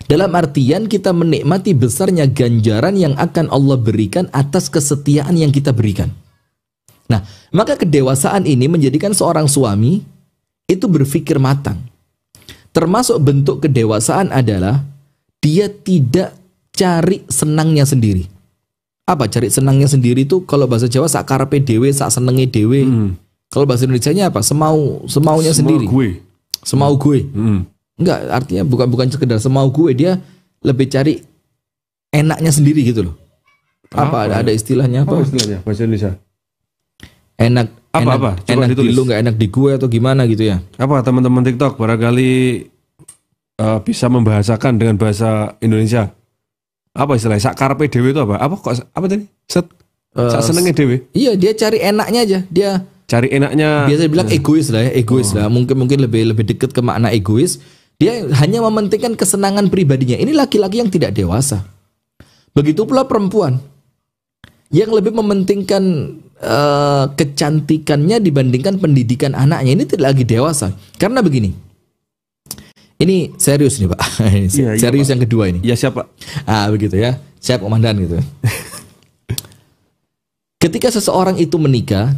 Dalam artian kita menikmati besarnya ganjaran yang akan Allah berikan atas kesetiaan yang kita berikan. Nah, maka kedewasaan ini menjadikan seorang suami itu berpikir matang. Termasuk bentuk kedewasaan adalah dia tidak cari senangnya sendiri. Apa cari senangnya sendiri itu? Kalau bahasa Jawa sak karepe dhewe, sak senenge dhewe. Kalau bahasa Indonesianya apa? Semaunya sendiri. Semau gue. Enggak, artinya bukan sekedar semau gue, dia lebih cari enaknya sendiri gitu loh. Ada istilahnya apa? Apa istilahnya bahasa Indonesia? Enak di lu, nggak enak di gue atau gimana gitu ya? Apa teman-teman TikTok barangkali bisa membahasakan dengan bahasa Indonesia? Apa istilahnya? Sak karepe dhewe itu apa? Apa tadi? Sak senenge dhewe. Iya, dia cari enaknya aja. Dia cari enaknya. Biasa bilang egois lah ya, lah. Mungkin lebih dekat ke makna egois. Dia hanya mementingkan kesenangan pribadinya. Ini laki-laki yang tidak dewasa. Begitu pula perempuan yang lebih mementingkan kecantikannya dibandingkan pendidikan anaknya. Ini tidak lagi dewasa. Karena begini, ini serius nih Pak. Serius Pak. Yang kedua ini. Ya siapa? Begitu ya. Siap komandan gitu. Ketika seseorang itu menikah,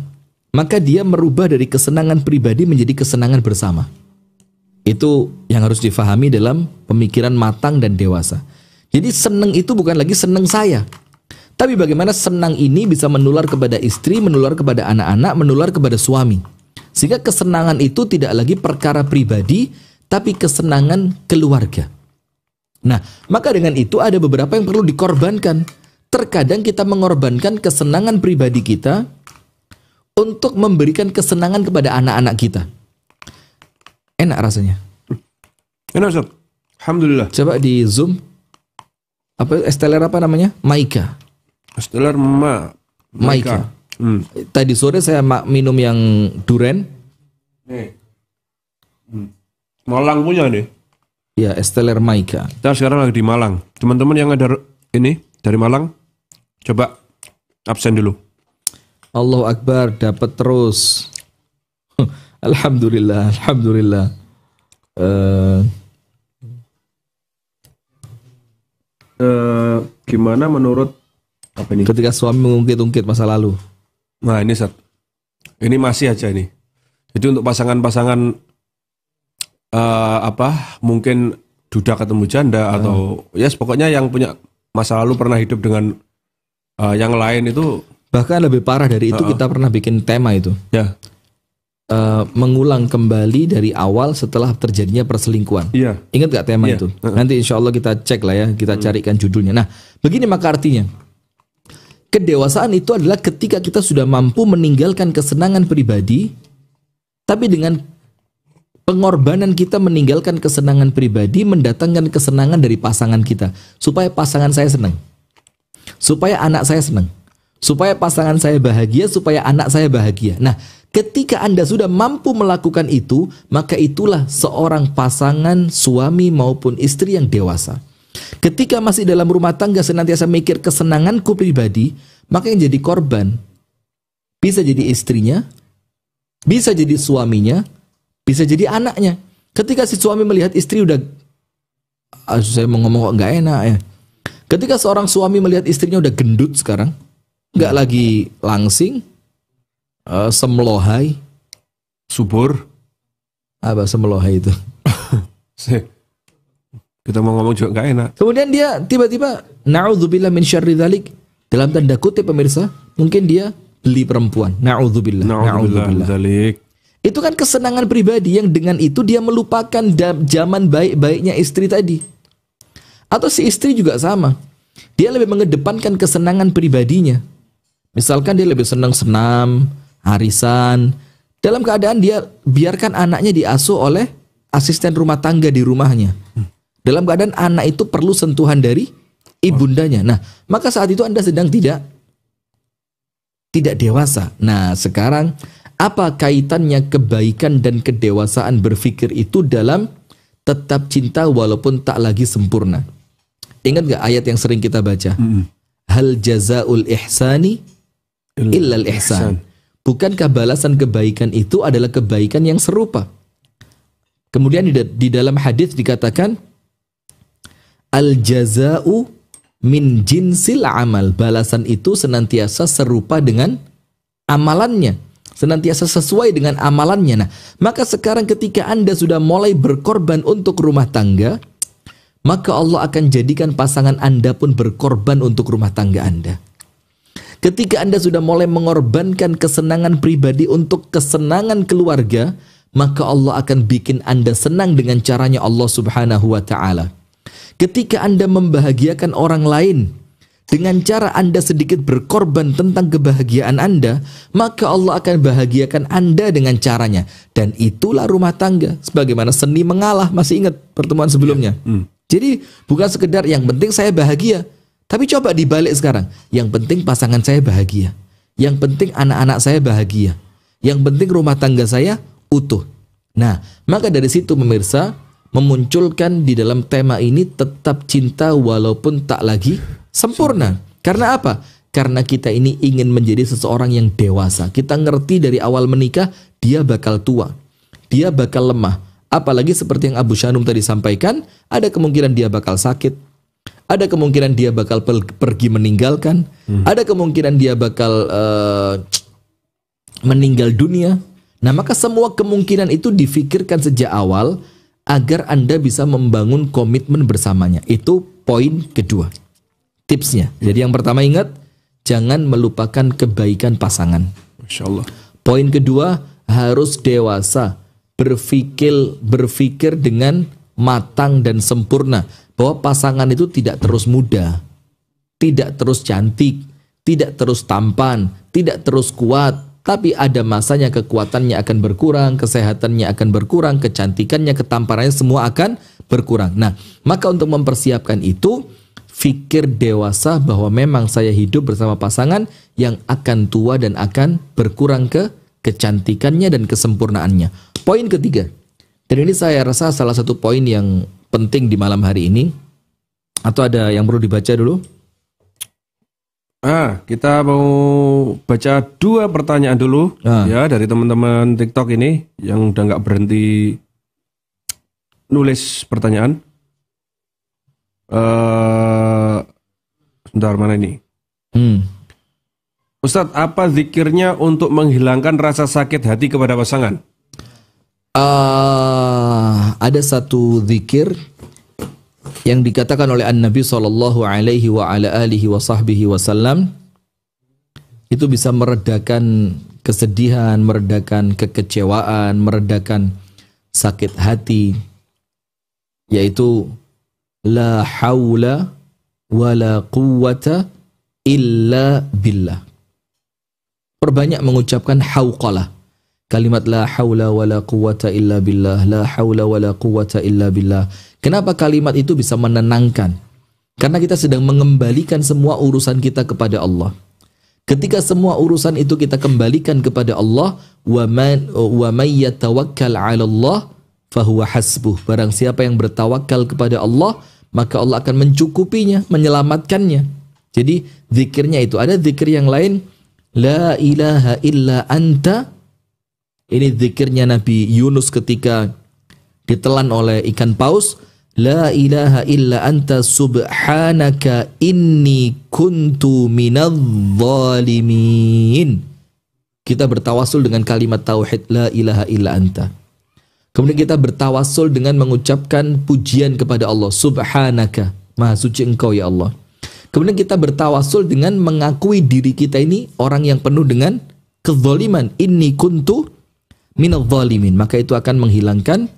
maka dia merubah dari kesenangan pribadi menjadi kesenangan bersama. Itu yang harus difahami dalam pemikiran matang dan dewasa. Jadi seneng itu bukan lagi seneng saya, tapi bagaimana senang ini bisa menular kepada istri, menular kepada anak-anak, menular kepada suami. Sehingga kesenangan itu tidak lagi perkara pribadi, tapi kesenangan keluarga. Nah, maka dengan itu ada beberapa yang perlu dikorbankan. Terkadang kita mengorbankan kesenangan pribadi kita untuk memberikan kesenangan kepada anak-anak kita. Enak rasanya. Enak Ustaz. Alhamdulillah. Coba di Zoom. Esteller apa namanya? Maika. Esteller Maika. Tadi sore saya minum yang duren. Malang punya nih. Ya, Esteller Maika. Kita sekarang lagi di Malang. Teman-teman yang ada ini dari Malang, coba absen dulu. Allahu Akbar, dapat terus. Alhamdulillah. Gimana menurut apa ini? Ketika suami mengungkit-ungkit masa lalu. Nah ini Sat, ini masih aja ini. Jadi untuk pasangan-pasangan mungkin duda ketemu janda atau pokoknya yang punya masa lalu pernah hidup dengan yang lain itu. Bahkan lebih parah dari itu, kita pernah bikin tema itu. Ya. Mengulang kembali dari awal setelah terjadinya perselingkuhan. Iya. Ingat gak tema itu? Nanti insya Allah kita cek lah ya, kita carikan judulnya. Nah, begini maka artinya, kedewasaan itu adalah ketika kita sudah mampu meninggalkan kesenangan pribadi, tapi dengan pengorbanan kita meninggalkan kesenangan pribadi, mendatangkan kesenangan dari pasangan kita, supaya pasangan saya senang, supaya anak saya senang, supaya pasangan saya bahagia, supaya anak saya bahagia. Nah, ketika Anda sudah mampu melakukan itu, maka itulah seorang pasangan suami maupun istri yang dewasa. Ketika masih dalam rumah tangga senantiasa mikir kesenanganku pribadi, maka yang jadi korban bisa jadi istrinya, bisa jadi suaminya, bisa jadi anaknya. Ketika si suami melihat istri udah, saya mau ngomong kok nggak enak ya. Ketika seorang suami melihat istrinya udah gendut sekarang, nggak lagi langsing, semlohai, subur. Apa semlohai itu? Kita mau ngomong juga nggak enak. Kemudian dia tiba-tiba na'udzubillah min syarri dzalik. Dalam tanda kutip pemirsa, mungkin dia beli perempuan. Na'udzubillah. Na'udzubillah. Itu kan kesenangan pribadi yang dengan itu dia melupakan zaman baik-baiknya istri tadi. Atau si istri juga sama. Dia lebih mengedepankan kesenangan pribadinya. Misalkan dia lebih senang senam, arisan. Dalam keadaan dia biarkan anaknya diasuh oleh asisten rumah tangga di rumahnya. Dalam keadaan anak itu perlu sentuhan dari ibundanya. Nah, maka saat itu Anda sedang tidak dewasa. Nah, sekarang apa kaitannya kebaikan dan kedewasaan berpikir itu dalam tetap cinta walaupun tak lagi sempurna? Ingat gak ayat yang sering kita baca? Hal jazaul ihsani illal ihsan. Bukankah balasan kebaikan itu adalah kebaikan yang serupa? Kemudian di dalam hadis dikatakan al jazau min jinsil amal. Balasan itu senantiasa serupa dengan amalannya, senantiasa sesuai dengan amalannya. Nah, maka sekarang ketika Anda sudah mulai berkorban untuk rumah tangga, maka Allah akan jadikan pasangan Anda pun berkorban untuk rumah tangga Anda. Ketika Anda sudah mulai mengorbankan kesenangan pribadi untuk kesenangan keluarga, maka Allah akan bikin Anda senang dengan caranya Allah Subhanahu wa Ta'ala. Ketika Anda membahagiakan orang lain dengan cara Anda sedikit berkorban tentang kebahagiaan Anda, maka Allah akan bahagiakan Anda dengan caranya. Dan itulah rumah tangga. Sebagaimana seni mengalah, masih ingat pertemuan sebelumnya? Jadi bukan sekedar yang penting saya bahagia. Tapi coba dibalik sekarang. Yang penting pasangan saya bahagia. Yang penting anak-anak saya bahagia. Yang penting rumah tangga saya utuh. Nah, maka dari situ pemirsa, memunculkan di dalam tema ini tetap cinta walaupun tak lagi sempurna. Karena apa? Karena kita ini ingin menjadi seseorang yang dewasa. Kita ngerti dari awal menikah, dia bakal tua. Dia bakal lemah. Apalagi seperti yang Abu Shanum tadi sampaikan, ada kemungkinan dia bakal sakit. Ada kemungkinan dia bakal pergi meninggalkan. Ada kemungkinan dia bakal meninggal dunia. Nah, maka semua kemungkinan itu difikirkan sejak awal agar Anda bisa membangun komitmen bersamanya. Itu poin kedua. Tipsnya. Jadi yang pertama ingat, jangan melupakan kebaikan pasangan. Masya Allah. Poin kedua, harus dewasa. Berpikir dengan matang dan sempurna. Bahwa pasangan itu tidak terus muda, tidak terus cantik, tidak terus tampan, tidak terus kuat, tapi ada masanya kekuatannya akan berkurang, kesehatannya akan berkurang, kecantikannya, ketampanannya semua akan berkurang. Nah, maka untuk mempersiapkan itu, fikir dewasa bahwa memang saya hidup bersama pasangan yang akan tua dan akan berkurang kecantikannya dan kesempurnaannya. Poin ketiga, dan ini saya rasa salah satu poin yang penting di malam hari ini. Atau ada yang perlu dibaca dulu? Kita mau baca 2 pertanyaan dulu ya dari teman-teman TikTok ini yang udah nggak berhenti nulis pertanyaan. Sebentar, mana ini? Ustadz, apa zikirnya untuk menghilangkan rasa sakit hati kepada pasangan? Ada satu zikir yang dikatakan oleh An-Nabi sallallahu alaihi wa ala alihi wa sahbihi wasallam, itu bisa meredakan kesedihan, meredakan kekecewaan, meredakan sakit hati, yaitu la haula wala quwwata illa billah. Perbanyak mengucapkan hauqalah. Kalimat la haula wala quwwata illa billah, la haula wala quwwata illa billah. Kenapa kalimat itu bisa menenangkan? Karena kita sedang mengembalikan semua urusan kita kepada Allah. Ketika semua urusan itu kita kembalikan kepada Allah, wa may yatawakkal 'ala Allah fahuwa hasbuh. Barang siapa yang bertawakal kepada Allah, maka Allah akan mencukupinya, menyelamatkannya. Jadi zikirnya itu ada zikir yang lain, la ilaha illa anta. Ini zikirnya Nabi Yunus ketika ditelan oleh ikan paus. La ilaha illa anta subhanaka inni kuntu minadh zalimin. Kita bertawasul dengan kalimat tauhid la ilaha illa anta. Kemudian kita bertawasul dengan mengucapkan pujian kepada Allah. Subhanaka, maha suci engkau ya Allah. Kemudian kita bertawasul dengan mengakui diri kita ini orang yang penuh dengan kezaliman. Inni kuntu minadh dhalimin, maka itu akan menghilangkan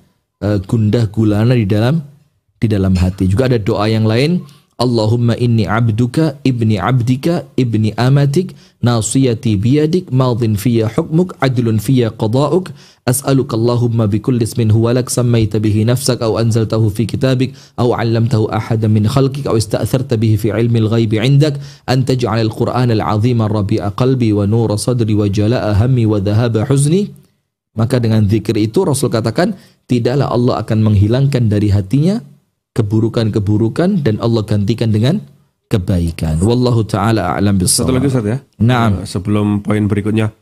gundah gulana di dalam hati. Juga ada doa yang lain, Allahumma inni abduka ibni abdika ibni amatik nasiyati biyadik madhin fiyya hukmuk adlun fiyya qada'uk as'aluka Allahumma bikulli ismin huwa lak sammaita bihi nafsak aw anzaltahu fi kitabik aw 'allamtahu ahadan min khalqik aw ista'tharta bihi fi 'ilmil ghaibi 'indak an taj'alal qur'anal 'azima rabi'a qalbi wa nura sadri wa jala'a hammi wa dhahaba huzni. Maka dengan zikir itu Rasul katakan tidaklah Allah akan menghilangkan dari hatinya keburukan-keburukan dan Allah gantikan dengan kebaikan. Wallahu taala a'lam bissawab. Satu lagi Ustaz ya. Naam. Sebelum poin berikutnya.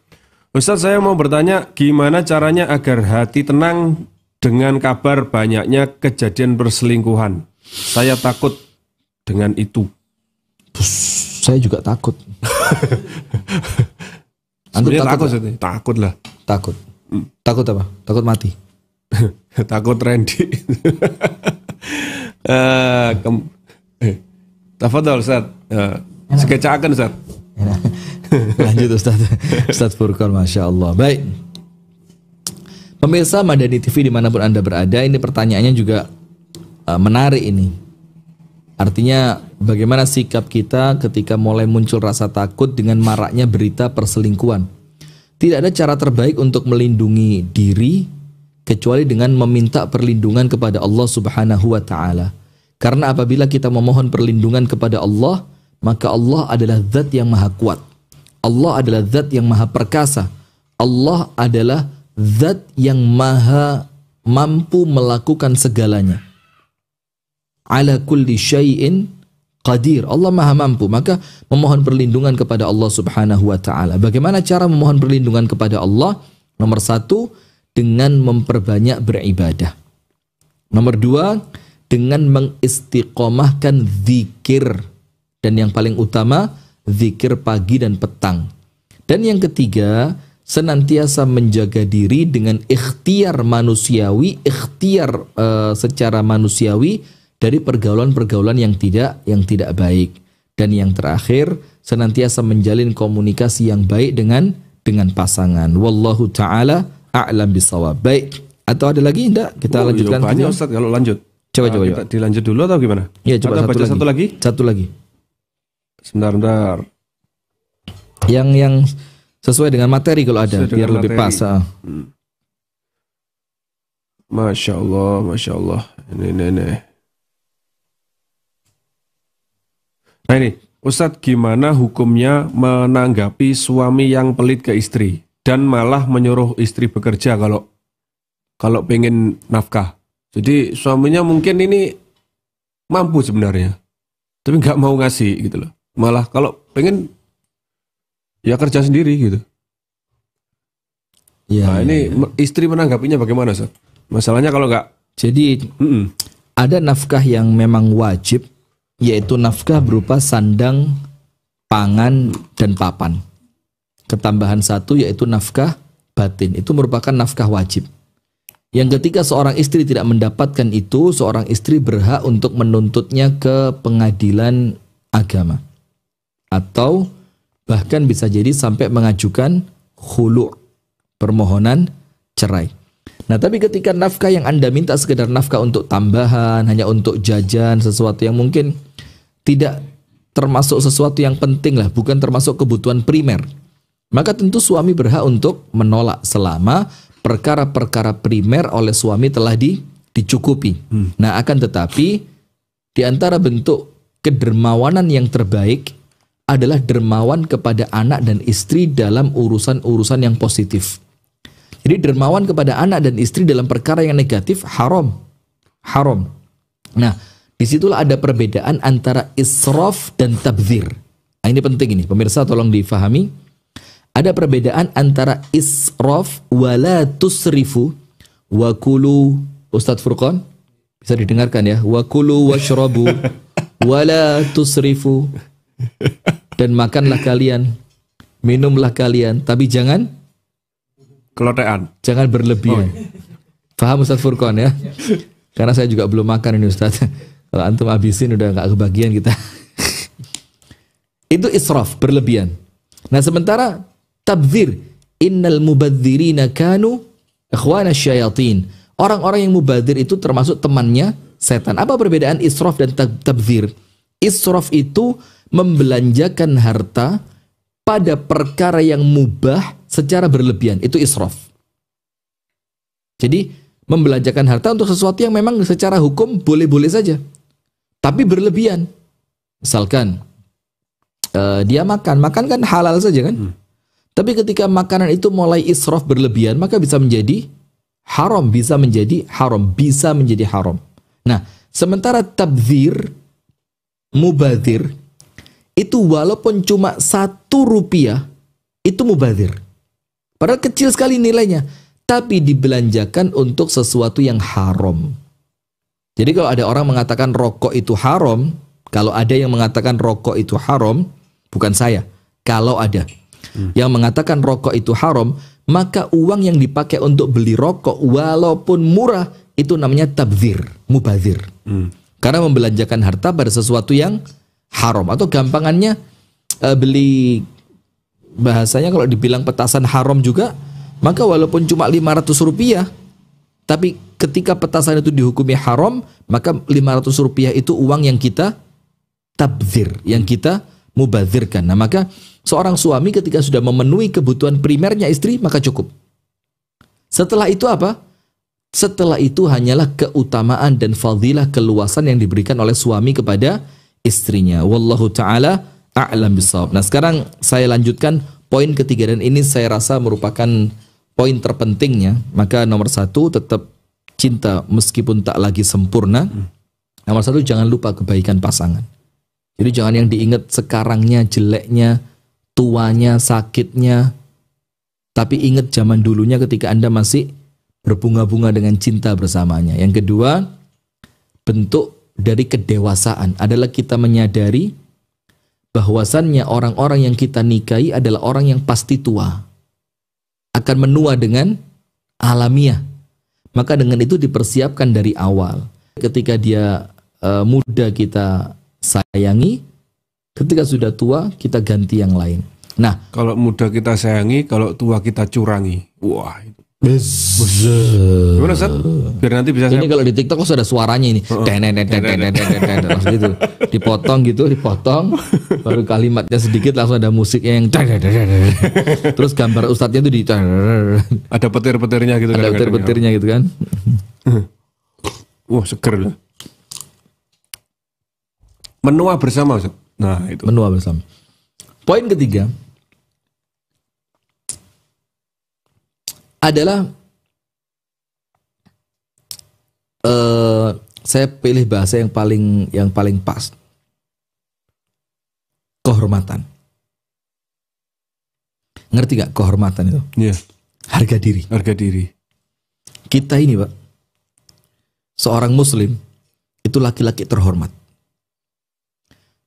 Ustaz, saya mau bertanya gimana caranya agar hati tenang dengan kabar banyaknya kejadian perselingkuhan. Saya takut dengan itu. Saya juga takut. Sebenarnya takut Ustaz. Takut lah. Takut. Takut apa? Takut mati. Takut Randy. Tafadhol Ustaz. Sketsakan Ustaz. Lanjut Ustaz Furqan, Masya Allah. Baik. Pemirsa Madani TV dimanapun Anda berada, ini pertanyaannya juga menarik ini. Artinya bagaimana sikap kita ketika mulai muncul rasa takut dengan maraknya berita perselingkuhan. Tidak ada cara terbaik untuk melindungi diri kecuali dengan meminta perlindungan kepada Allah Subhanahu wa taala. Karena apabila kita memohon perlindungan kepada Allah, maka Allah adalah zat yang maha kuat. Allah adalah zat yang maha perkasa. Allah adalah zat yang maha mampu melakukan segalanya. Ala kulli syai'in qadir. Allah maha mampu. Maka memohon perlindungan kepada Allah Subhanahu wa taala. Bagaimana cara memohon perlindungan kepada Allah? Nomor satu, dengan memperbanyak beribadah. Nomor dua, dengan mengistiqomahkan zikir. Dan yang paling utama, zikir pagi dan petang. Dan yang ketiga, senantiasa menjaga diri dengan ikhtiar manusiawi, secara manusiawi dari pergaulan-pergaulan yang tidak baik. Dan yang terakhir, senantiasa menjalin komunikasi yang baik dengan pasangan. Wallahu ta'ala a'lam bisawab. Baik, atau ada lagi enggak? Kita lanjutkan. Banyak Ustaz kalau lanjut. Coba. Kita dilanjut dulu atau gimana? Ya, coba satu lagi. Satu lagi. Sebentar. Yang sesuai dengan materi kalau ada, biar lebih pas. Masya Allah. Ini. Nah ini, Ustadz, gimana hukumnya menanggapi suami yang pelit ke istri dan malah menyuruh istri bekerja kalau pengen nafkah? Jadi suaminya mungkin ini mampu sebenarnya, tapi nggak mau ngasih gitu loh. Malah kalau pengen ya kerja sendiri gitu. Ya, nah ini istri menanggapinya bagaimana Ustadz? Masalahnya kalau nggak. Jadi ada nafkah yang memang wajib, yaitu nafkah berupa sandang, pangan, dan papan. Ketambahan satu yaitu nafkah batin. Itu merupakan nafkah wajib. Yang ketika seorang istri tidak mendapatkan itu, seorang istri berhak untuk menuntutnya ke pengadilan agama. Atau bahkan bisa jadi sampai mengajukan khulu', permohonan cerai. Nah, tapi ketika nafkah yang Anda minta sekedar nafkah untuk tambahan, hanya untuk jajan, sesuatu yang mungkin tidak termasuk sesuatu yang penting lah, bukan termasuk kebutuhan primer, maka tentu suami berhak untuk menolak selama perkara-perkara primer oleh suami telah dicukupi. Nah, akan tetapi di antara bentuk kedermawanan yang terbaik adalah dermawan kepada anak dan istri dalam urusan-urusan yang positif. Jadi dermawan kepada anak dan istri dalam perkara yang negatif haram. Nah, disitulah ada perbedaan antara israf dan tabdzir. Nah, ini penting ini, pemirsa tolong difahami. Ada perbedaan antara israf wala tusrifu wa kulu. Ustadz Furqan bisa didengarkan ya, wa kulu washrabu wala tusrifu. Dan makanlah kalian, minumlah kalian, tapi jangan kelotean. Jangan berlebihan. Paham Ustadz Furqan ya? Karena saya juga belum makan ini Ustadz. Kalau antum habisin udah gak kebagian kita. Itu israf, berlebihan. Nah sementara tabdzir, innal mubadzirina kanu Ikhwana syayatin. Orang-orang yang mubadir itu termasuk temannya setan. Apa perbedaan israf dan tabdzir? Israf itu membelanjakan harta pada perkara yang mubah secara berlebihan. Itu israf. Jadi membelanjakan harta untuk sesuatu yang memang secara hukum boleh-boleh saja. Tapi berlebihan. Misalkan dia makan kan halal saja kan? Tapi ketika makanan itu mulai israf berlebihan, maka bisa menjadi haram, bisa menjadi haram. Nah, sementara tabdzir, mubadir, itu walaupun cuma 1 rupiah, itu mubadir. Padahal kecil sekali nilainya, tapi dibelanjakan untuk sesuatu yang haram. Jadi kalau ada orang mengatakan rokok itu haram, kalau ada yang mengatakan rokok itu haram, bukan saya, kalau ada yang mengatakan rokok itu haram, maka uang yang dipakai untuk beli rokok walaupun murah itu namanya tabdzir, mubadzir. Karena membelanjakan harta pada sesuatu yang haram. Atau gampangannya beli, bahasanya kalau dibilang petasan haram juga, maka walaupun cuma 500 rupiah, tapi ketika petasan itu dihukumi haram, maka 500 rupiah itu uang yang kita tabdzir, yang kita mubadzirkan. Nah, maka seorang suami ketika sudah memenuhi kebutuhan primernya istri, maka cukup. Setelah itu apa? Setelah itu hanyalah keutamaan dan fadilah, keluasan yang diberikan oleh suami kepada istrinya. Wallahu ta'ala a'lam bishawab. Nah, sekarang saya lanjutkan poin ketiga, dan ini saya rasa merupakan poin terpentingnya. Maka nomor 1 tetap cinta meskipun tak lagi sempurna. Nomor 1, jangan lupa kebaikan pasangan. Jadi jangan yang diingat sekarangnya, jeleknya, tuanya, sakitnya, tapi ingat zaman dulunya ketika Anda masih berbunga-bunga dengan cinta bersamanya. Yang kedua, bentuk dari kedewasaan adalah kita menyadari bahwasannya orang-orang yang kita nikahi adalah orang yang pasti tua, akan menua dengan alamiah. Maka dengan itu dipersiapkan dari awal. Ketika dia muda kita sayangi, ketika sudah tua kita ganti yang lain. Nah, kalau muda kita sayangi, kalau tua kita curangi. Wah, itu. Gimana Ustaz? Biar nanti bisa ini kalau di TikTok kok ada suaranya ini. Langsung gitu. Dipotong, baru kalimatnya sedikit langsung ada musiknya yang terus gambar ustadznya itu di ada petir-petirnya gitu. Ada petir-petirnya gitu kan. Wah, seger loh. Menua bersama Ustaz. Nah, itu. Menua bersama. Poin ketiga adalah saya pilih bahasa yang paling pas. Kehormatan. Ngerti gak kehormatan itu? Iya. Harga diri. Harga diri. Kita ini, Pak, seorang muslim itu laki-laki terhormat.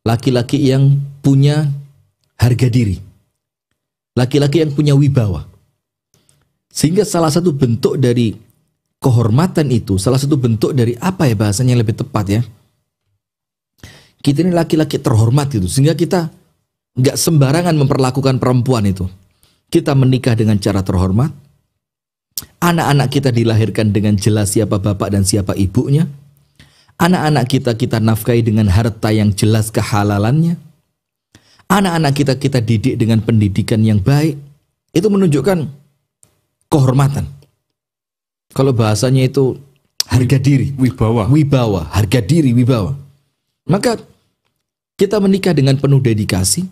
Laki-laki yang punya harga diri. Laki-laki yang punya wibawa. Sehingga salah satu bentuk dari kehormatan itu, salah satu bentuk dari apa ya bahasanya yang lebih tepat ya, kita ini laki-laki terhormat gitu. Sehingga kita nggak sembarangan memperlakukan perempuan itu. Kita menikah dengan cara terhormat. Anak-anak kita dilahirkan dengan jelas siapa bapak dan siapa ibunya. Anak-anak kita nafkahi dengan harta yang jelas kehalalannya. Anak-anak kita didik dengan pendidikan yang baik. Itu menunjukkan kehormatan. Kalau bahasanya itu harga diri, wibawa, harga diri, wibawa. Maka kita menikah dengan penuh dedikasi.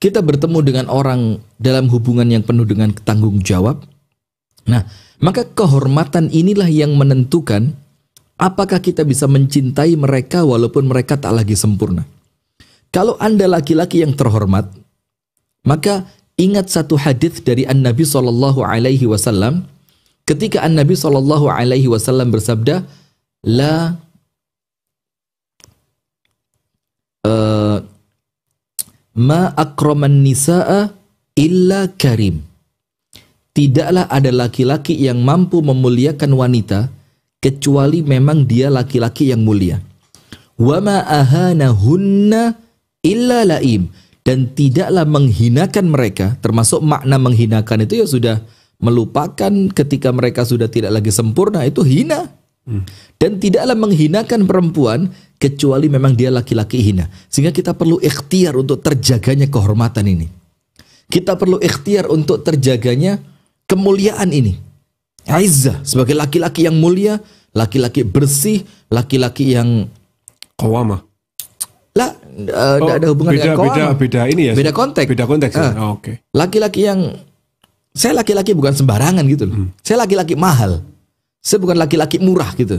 Kita bertemu dengan orang dalam hubungan yang penuh dengan tanggung jawab. Nah, maka kehormatan inilah yang menentukan apakah kita bisa mencintai mereka walaupun mereka tak lagi sempurna. Kalau Anda laki-laki yang terhormat, maka ingat satu hadis dari An-Nabi SAW ketika An-Nabi SAW bersabda, ma akraman nisa'a illa karim. Tidaklah ada laki-laki yang mampu memuliakan wanita kecuali memang dia laki-laki yang mulia. Wa ma ahanahunna illa laim. Dan tidaklah menghinakan mereka, termasuk makna menghinakan itu ya sudah melupakan ketika mereka sudah tidak lagi sempurna itu hina. Dan tidaklah menghinakan perempuan kecuali memang dia laki-laki hina. Sehingga kita perlu ikhtiar untuk terjaganya kehormatan ini. Kita perlu ikhtiar untuk terjaganya kemuliaan ini. Aizzah sebagai laki-laki yang mulia, laki-laki bersih, laki-laki yang Qawamah. lah tidak ada hubungan dengan qawamah. Beda ini ya. Beda konteks. Beda konteks. Ya? Oke. Laki-laki yang saya laki-laki bukan sembarangan gitu loh. Saya laki-laki mahal. Saya bukan laki-laki murah gitu.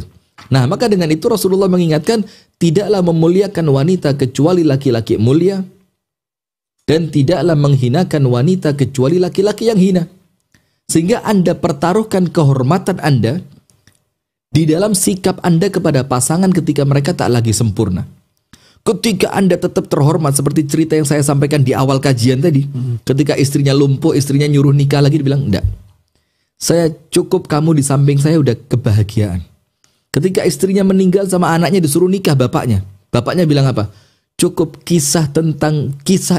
Nah, maka dengan itu Rasulullah mengingatkan tidaklah memuliakan wanita kecuali laki-laki mulia dan tidaklah menghinakan wanita kecuali laki-laki yang hina. Sehingga Anda pertaruhkan kehormatan Anda di dalam sikap Anda kepada pasangan ketika mereka tak lagi sempurna. Ketika Anda tetap terhormat seperti cerita yang saya sampaikan di awal kajian tadi, ketika istrinya lumpuh, istrinya nyuruh nikah lagi, dibilang enggak. Saya cukup kamu di samping saya udah kebahagiaan. Ketika istrinya meninggal sama anaknya disuruh nikah bapaknya. Bapaknya bilang apa? Cukup kisah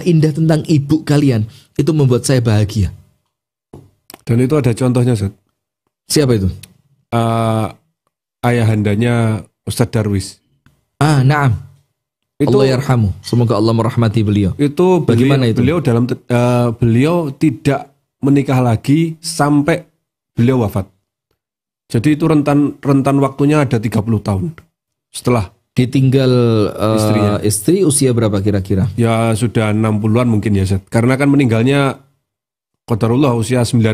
indah tentang ibu kalian. Itu membuat saya bahagia. Dan itu ada contohnya, Ustaz. Siapa itu? Ayahandanya Ustadz Darwis. Naam. Itu, Allah yarhamu. Semoga Allah merahmati beliau. Itu bagaimana itu? Beliau tidak menikah lagi sampai beliau wafat. Jadi itu rentan waktunya ada 30 tahun. Setelah ditinggal istri usia berapa kira-kira? Ya sudah 60-an mungkin ya, Ustaz. Karena kan meninggalnya qadarullah usia 95.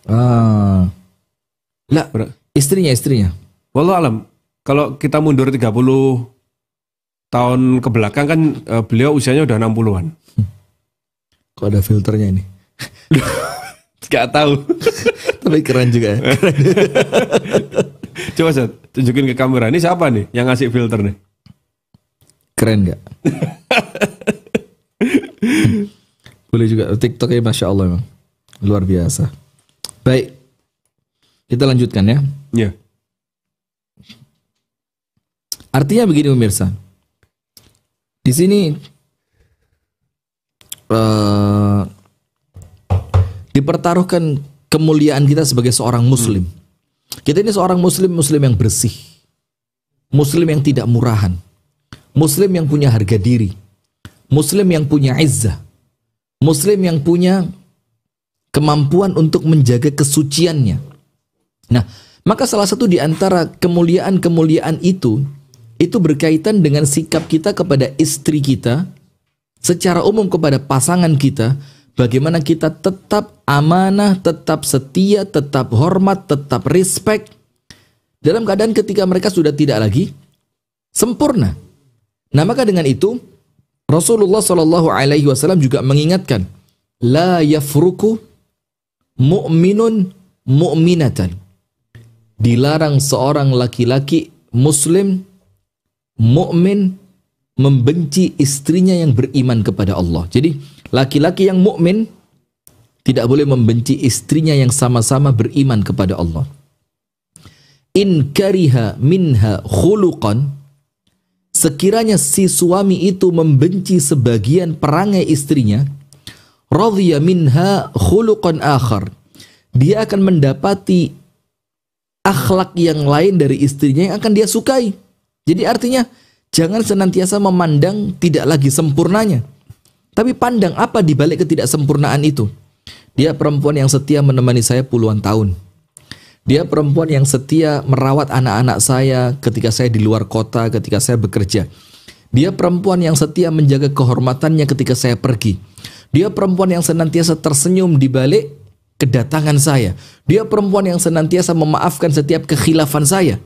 Lah, istrinya. Wallahu alam. Kalau kita mundur 30 tahun ke belakang kan beliau usianya udah 60-an. Kok ada filternya ini? Gak tahu. Tapi keren juga ya. Coba Ustaz, tunjukin ke kamera. Ini siapa nih yang ngasih filter nih? Keren gak? Boleh juga. TikToknya Masya Allah memang. Luar biasa. Baik. Kita lanjutkan ya. Iya. Artinya begini pemirsa. Di sini dipertaruhkan kemuliaan kita sebagai seorang muslim. Kita ini seorang muslim yang bersih. Muslim yang tidak murahan. Muslim yang punya harga diri. Muslim yang punya izzah. Muslim yang punya kemampuan untuk menjaga kesuciannya. Nah, maka salah satu di antara kemuliaan-kemuliaan itu berkaitan dengan sikap kita kepada istri kita, secara umum kepada pasangan kita, bagaimana kita tetap amanah, tetap setia, tetap hormat, tetap respect, dalam keadaan ketika mereka sudah tidak lagi sempurna. Nah, maka dengan itu, Rasulullah SAW juga mengingatkan, la yafruku mu'minun mu'minatan. Dilarang seorang laki-laki muslim mukmin membenci istrinya yang beriman kepada Allah. Jadi laki-laki yang mukmin tidak boleh membenci istrinya yang sama-sama beriman kepada Allah. In kariha minha khuluqan, sekiranya si suami itu membenci sebagian perangai istrinya, radhiya minha khuluqan akhar, dia akan mendapati akhlak yang lain dari istrinya yang akan dia sukai. Jadi artinya jangan senantiasa memandang tidak lagi sempurnanya, tapi pandang apa di balik ketidaksempurnaan itu. Dia perempuan yang setia menemani saya puluhan tahun. Dia perempuan yang setia merawat anak-anak saya ketika saya di luar kota, ketika saya bekerja. Dia perempuan yang setia menjaga kehormatannya ketika saya pergi. Dia perempuan yang senantiasa tersenyum di balik kedatangan saya. Dia perempuan yang senantiasa memaafkan setiap kekhilafan saya.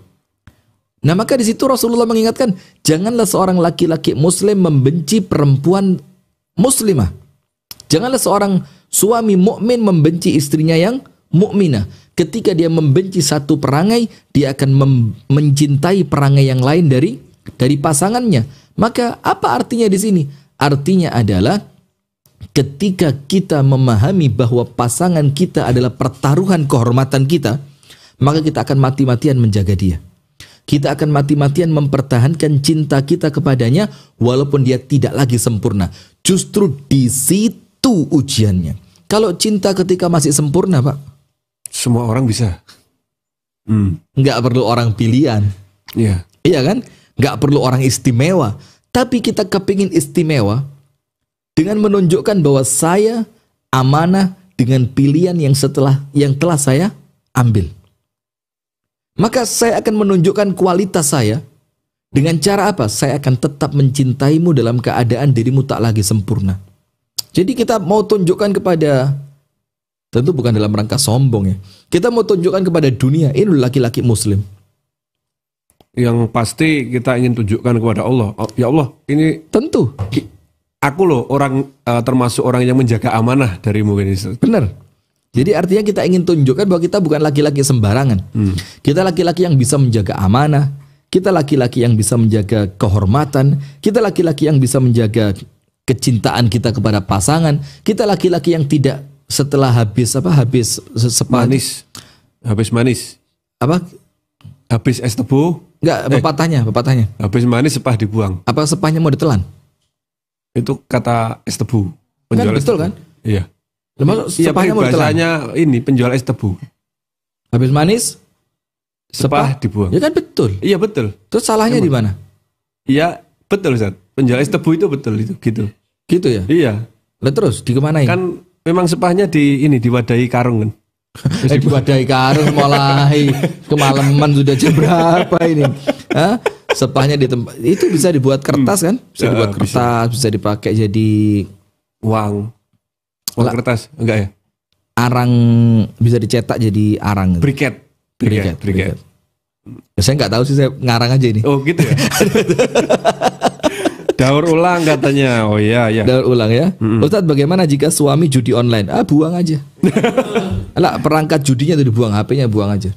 Nah, maka di situ Rasulullah mengingatkan, janganlah seorang laki-laki muslim membenci perempuan muslimah. Janganlah seorang suami mukmin membenci istrinya yang mukminah. Ketika dia membenci satu perangai, dia akan mencintai perangai yang lain dari pasangannya. Maka apa artinya di sini? Artinya adalah ketika kita memahami bahwa pasangan kita adalah pertaruhan kehormatan kita, maka kita akan mati-matian menjaga dia. Kita akan mati-matian mempertahankan cinta kita kepadanya walaupun dia tidak lagi sempurna. Justru di situ ujiannya. Kalau cinta ketika masih sempurna, Pak, Semua orang bisa. nggak perlu orang pilihan. Iya. Iya kan? Nggak perlu orang istimewa. Tapi kita kepingin istimewa dengan menunjukkan bahwa saya amanah dengan pilihan yang telah saya ambil. Maka saya akan menunjukkan kualitas saya dengan cara apa? Saya akan tetap mencintaimu dalam keadaan dirimu tak lagi sempurna. Jadi kita mau tunjukkan kepada, tentu bukan dalam rangka sombong ya, kita mau tunjukkan kepada dunia, ini laki-laki muslim. Yang pasti kita ingin tunjukkan kepada Allah. Oh, ya Allah, ini Tentu, aku loh orang termasuk orang yang menjaga amanah darimu ini. benar. Jadi artinya kita ingin tunjukkan bahwa kita bukan laki-laki sembarangan. Kita laki-laki yang bisa menjaga amanah, kita laki-laki yang bisa menjaga kehormatan, kita laki-laki yang bisa menjaga kecintaan kita kepada pasangan, kita laki-laki yang tidak setelah habis Manis. Habis manis. apa Habis es tebu. enggak pepatahnya Habis manis sepah dibuang. apa sepahnya mau ditelan Itu kata es tebu. kan es betul tebu. kan. Iya. Lalu Iya, sepahnya mau ditelan bahasanya ini penjual es tebu. habis manis Sepah dibuang. ya kan betul. Iya betul. Terus salahnya di mana Iya betul Ustaz. Penjual es tebu itu betul itu gitu. gitu ya. Iya. Lah terus dikemanain? Kan memang sepahnya diwadahi karung kan. Diwadahi karung mulai kemalaman sudah jam berapa ini? Hah? Sepahnya di tempat itu bisa dibuat kertas kan? Bisa Ya, dibuat kertas, bisa dipakai jadi Uang kertas enggak ya? arang, bisa dicetak jadi arang. Briket. Briket. Ya, saya nggak tahu sih, saya ngarang aja ini. Oh gitu ya. Daur ulang katanya. Oh iya ya. Daur ulang ya. Ustadz, bagaimana jika suami judi online? Buang aja. Lah, perangkat judinya itu dibuang, HP-nya buang aja.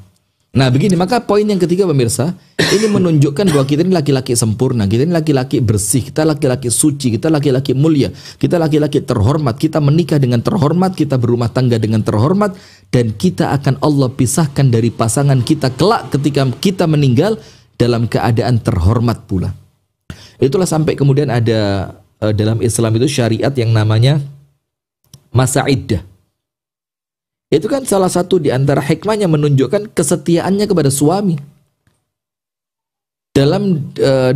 Nah begini, maka poin yang ketiga pemirsa, ini menunjukkan bahwa kita ini laki-laki sempurna, kita ini laki-laki bersih, kita laki-laki suci, kita laki-laki mulia, kita laki-laki terhormat, kita menikah dengan terhormat, kita berumah tangga dengan terhormat, dan kita akan Allah pisahkan dari pasangan kita kelak ketika kita meninggal dalam keadaan terhormat pula. Itulah sampai kemudian ada dalam Islam itu syariat yang namanya masa iddah. Itu kan salah satu di antara hikmahnya menunjukkan kesetiaannya kepada suami.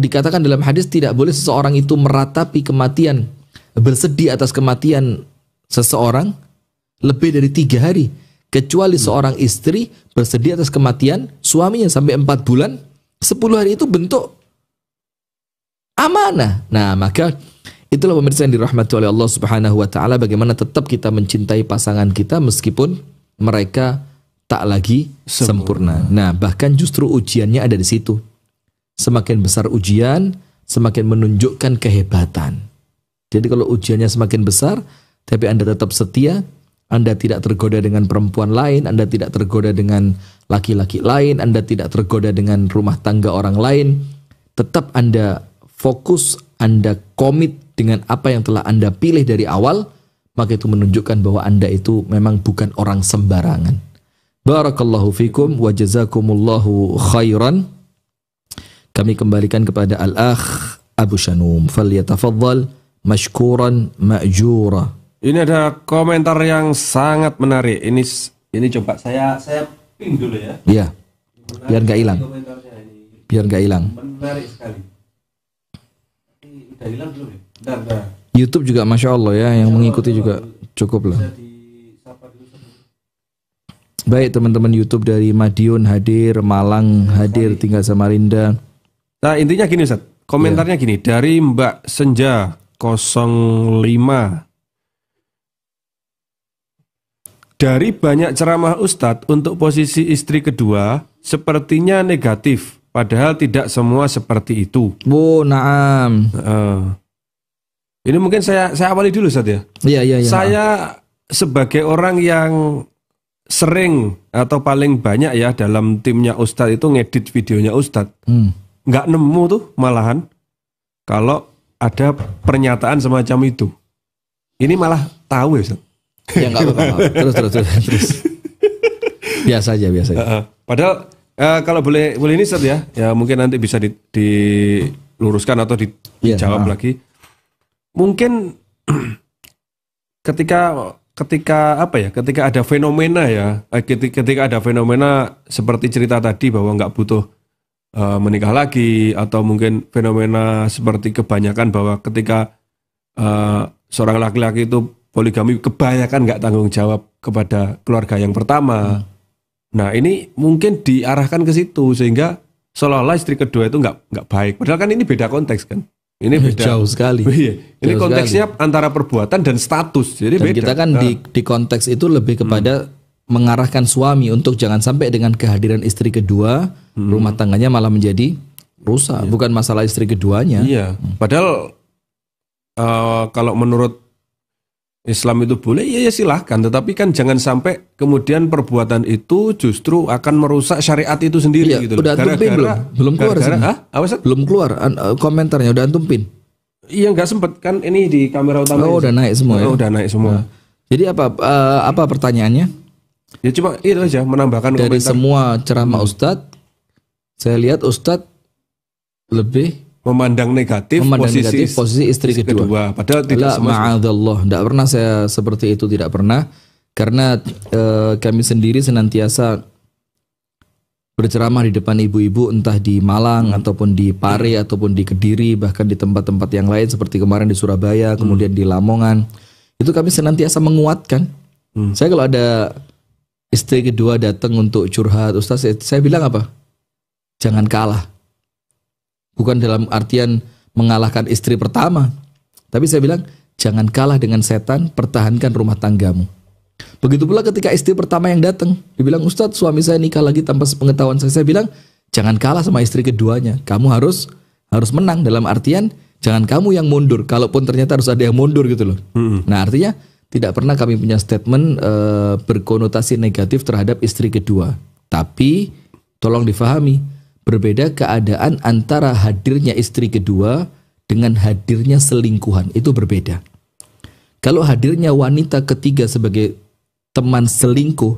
Dikatakan dalam hadis tidak boleh seseorang itu meratapi kematian, bersedih atas kematian seseorang lebih dari 3 hari, kecuali seorang istri bersedih atas kematian suaminya sampai 4 bulan, 10 hari itu bentuk amanah. Nah, maka itulah pemirsa yang dirahmati oleh Allah Subhanahu wa taala, bagaimana tetap kita mencintai pasangan kita meskipun mereka tak lagi sempurna. Nah, bahkan justru ujiannya ada di situ. Semakin besar ujian, semakin menunjukkan kehebatan. Jadi kalau ujiannya semakin besar, tapi Anda tetap setia, Anda tidak tergoda dengan perempuan lain, Anda tidak tergoda dengan laki-laki lain, Anda tidak tergoda dengan rumah tangga orang lain, tetap Anda fokus, Anda komit dengan apa yang telah Anda pilih dari awal, maka itu menunjukkan bahwa Anda itu memang bukan orang sembarangan. Barakallahu fikum wa jazakumullahu khairan. Kami kembalikan kepada Al-Akh Abu Shanum. Falyatafaddal mashkuran ma'jura. Ini ada komentar yang sangat menarik. Ini coba saya ping dulu ya. Iya. Biar nggak hilang. Komentarnya ini Biar nggak hilang. menarik sekali. Udah hilang belum ya? Bentar. YouTube juga Masya Allah ya, yang mengikuti juga cukup lah. Baik teman-teman YouTube dari Madiun hadir, Malang hadir, tinggal Samarinda. Nah intinya gini Ustaz, komentarnya gini, dari Mbak Senja 05. Dari banyak ceramah Ustadz untuk posisi istri kedua, sepertinya negatif, padahal tidak semua seperti itu. Bu, naam. Ini mungkin saya awali dulu Ustadz ya. Iya. Saya sebagai orang yang sering atau paling banyak ya dalam timnya Ustadz itu ngedit videonya Ustadz. Nggak nemu tuh malahan kalau ada pernyataan semacam itu. Ini malah tahu ya Ustadz. Ya nggak apa-apa. Terus. Biasa aja. Padahal kalau boleh ini Ustadz ya mungkin nanti bisa diluruskan atau dijawab lagi. Mungkin ketika ketika apa ya? Ketika ada fenomena ya, ketika ada fenomena seperti cerita tadi bahwa nggak butuh menikah lagi, atau mungkin fenomena seperti kebanyakan bahwa ketika seorang laki-laki itu poligami kebanyakan nggak tanggung jawab kepada keluarga yang pertama. Nah ini mungkin diarahkan ke situ sehingga seolah-olah istri kedua itu nggak baik. Padahal kan ini beda konteks kan. Ini beda. Jauh sekali. Ini konteksnya antara perbuatan dan status. Jadi dan beda. Kita kan di konteks itu lebih kepada mengarahkan suami untuk jangan sampai dengan kehadiran istri kedua rumah tangganya malah menjadi rusak. Bukan masalah istri keduanya. Iya. Padahal kalau menurut Islam itu boleh, ya silahkan. Tetapi kan jangan sampai kemudian perbuatan itu justru akan merusak syariat itu sendiri. Iya, gitu. Udah antum pin belum keluar sih. Belum keluar komentarnya, udah antum pin. Iya nggak sempet kan ini di kamera utama. Udah naik semua ya. Udah naik semua. Jadi apa pertanyaannya? Ya cuma itu aja menambahkan dari komentar. Semua ceramah Ustadz, saya lihat Ustadz lebih memandang negatif posisi istri kedua. Padahal tidak ma'adzallah. Tidak pernah saya seperti itu, tidak pernah. Karena kami sendiri senantiasa berceramah di depan ibu-ibu, entah di Malang ataupun di Pare ataupun di Kediri, bahkan di tempat-tempat yang lain seperti kemarin di Surabaya, kemudian di Lamongan. Itu kami senantiasa menguatkan. Saya kalau ada istri kedua datang untuk curhat, Ustaz, saya bilang apa? Jangan kalah. Bukan dalam artian mengalahkan istri pertama. Tapi saya bilang, jangan kalah dengan setan, pertahankan rumah tanggamu. Begitu pula ketika istri pertama yang datang, dibilang, Ustadz, suami saya nikah lagi tanpa sepengetahuan saya. Saya bilang, jangan kalah sama istri keduanya. Kamu harus menang, dalam artian, jangan kamu yang mundur. Kalaupun ternyata harus ada yang mundur gitu loh. Nah artinya, tidak pernah kami punya statement berkonotasi negatif terhadap istri kedua. Tapi, tolong difahami, berbeda keadaan antara hadirnya istri kedua dengan hadirnya selingkuhan. Itu berbeda. Kalau hadirnya wanita ketiga sebagai teman selingkuh,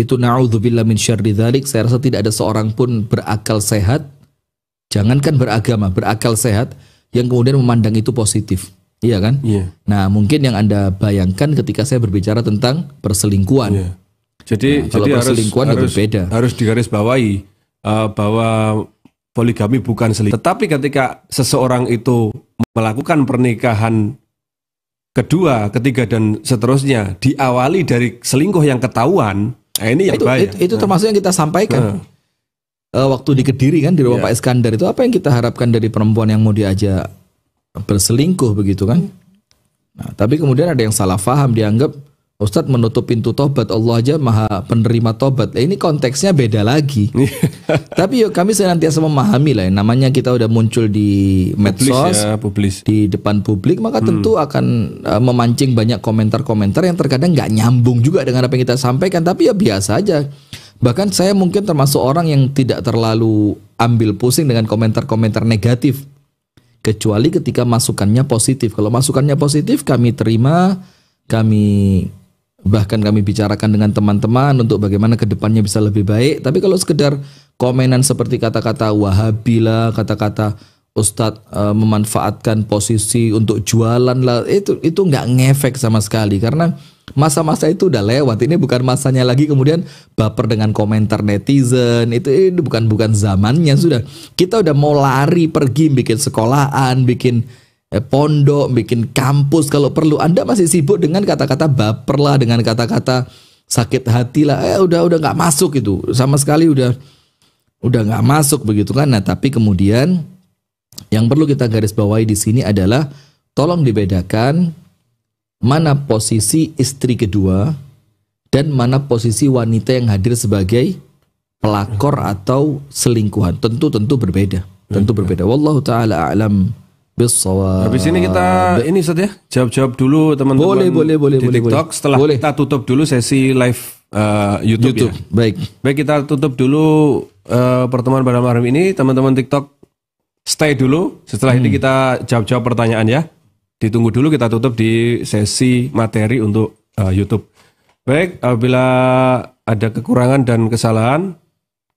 itu na'udzubillah min syarri dzalik, saya rasa tidak ada seorang pun berakal sehat, jangankan beragama, berakal sehat, yang kemudian memandang itu positif. Iya kan? Iya. Nah mungkin yang Anda bayangkan ketika saya berbicara tentang perselingkuhan. Iya. Jadi perselingkuhan berbeda. Harus digarisbawahi bahwa poligami bukan selingkuh. Tetapi ketika seseorang itu melakukan pernikahan kedua, ketiga dan seterusnya diawali dari selingkuh yang ketahuan, ini yang bahaya. Itu termasuk yang kita sampaikan waktu di Kediri kan, di rumah Pak Iskandar itu, apa yang kita harapkan dari perempuan yang mau diajak berselingkuh begitu kan? Nah, tapi kemudian ada yang salah paham, dianggap Ustadz menutup pintu tobat, Allah aja maha penerima tobat. Ini konteksnya beda lagi. Tapi yuk kami senantiasa memahami lah, namanya kita udah muncul di medsos, publis. Di depan publik, maka tentu akan memancing banyak komentar-komentar yang terkadang nggak nyambung juga dengan apa yang kita sampaikan. Tapi ya biasa aja. Bahkan saya mungkin termasuk orang yang tidak terlalu ambil pusing dengan komentar-komentar negatif, kecuali ketika masukannya positif. Kalau masukannya positif kami terima, bahkan kami bicarakan dengan teman-teman untuk bagaimana kedepannya bisa lebih baik. Tapi kalau sekedar komenan seperti kata-kata Wahabi lah, kata-kata Ustadz memanfaatkan posisi untuk jualan lah, itu nggak ngefek sama sekali. Karena masa-masa itu udah lewat. Ini bukan masanya lagi kemudian baper dengan komentar netizen. Itu bukan zamannya sudah. Kita udah mau lari pergi bikin sekolahan, bikin pondok, bikin kampus kalau perlu. Anda masih sibuk dengan kata-kata baper lah, dengan kata-kata sakit hati lah. Udah nggak masuk itu, sama sekali udah nggak masuk begitu kan. Nah tapi kemudian yang perlu kita garis bawahi di sini adalah tolong dibedakan mana posisi istri kedua dan mana posisi wanita yang hadir sebagai pelakor atau selingkuhan. Tentu berbeda. Tentu berbeda. Wallahu taala a'lam. Habis ini kita Ustaz ya, jawab-jawab dulu teman-teman boleh, di TikTok. Setelah kita tutup dulu sesi live YouTube. Ya. Baik kita tutup dulu pertemuan pada malam ini. Teman-teman TikTok stay dulu. Setelah ini kita jawab-jawab pertanyaan ya. Ditunggu dulu, kita tutup di sesi materi untuk YouTube. Baik, apabila ada kekurangan dan kesalahan,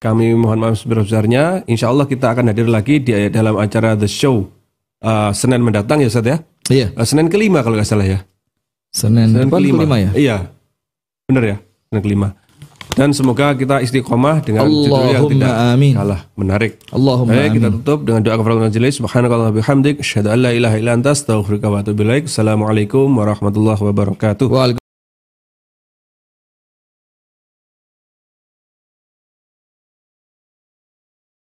kami mohon maaf sebesar-besarnya. Insya Allah kita akan hadir lagi di dalam acara The Show Senin mendatang ya Ustaz ya? Iya. Senin ke-5 kalau nggak salah ya? Senin depan kelima ya? Iya. Benar ya? Senin kelima. Dan semoga kita istiqomah dengan judul yang tidak kalah menarik. Allahumma amin. Kita tutup dengan doa kafaratul majelis. Subhanakallahumma bihamdik, asyhadu an la ilaha illa anta, astaghfiruka wa atubu ilaik. Assalamualaikum warahmatullahi wabarakatuh.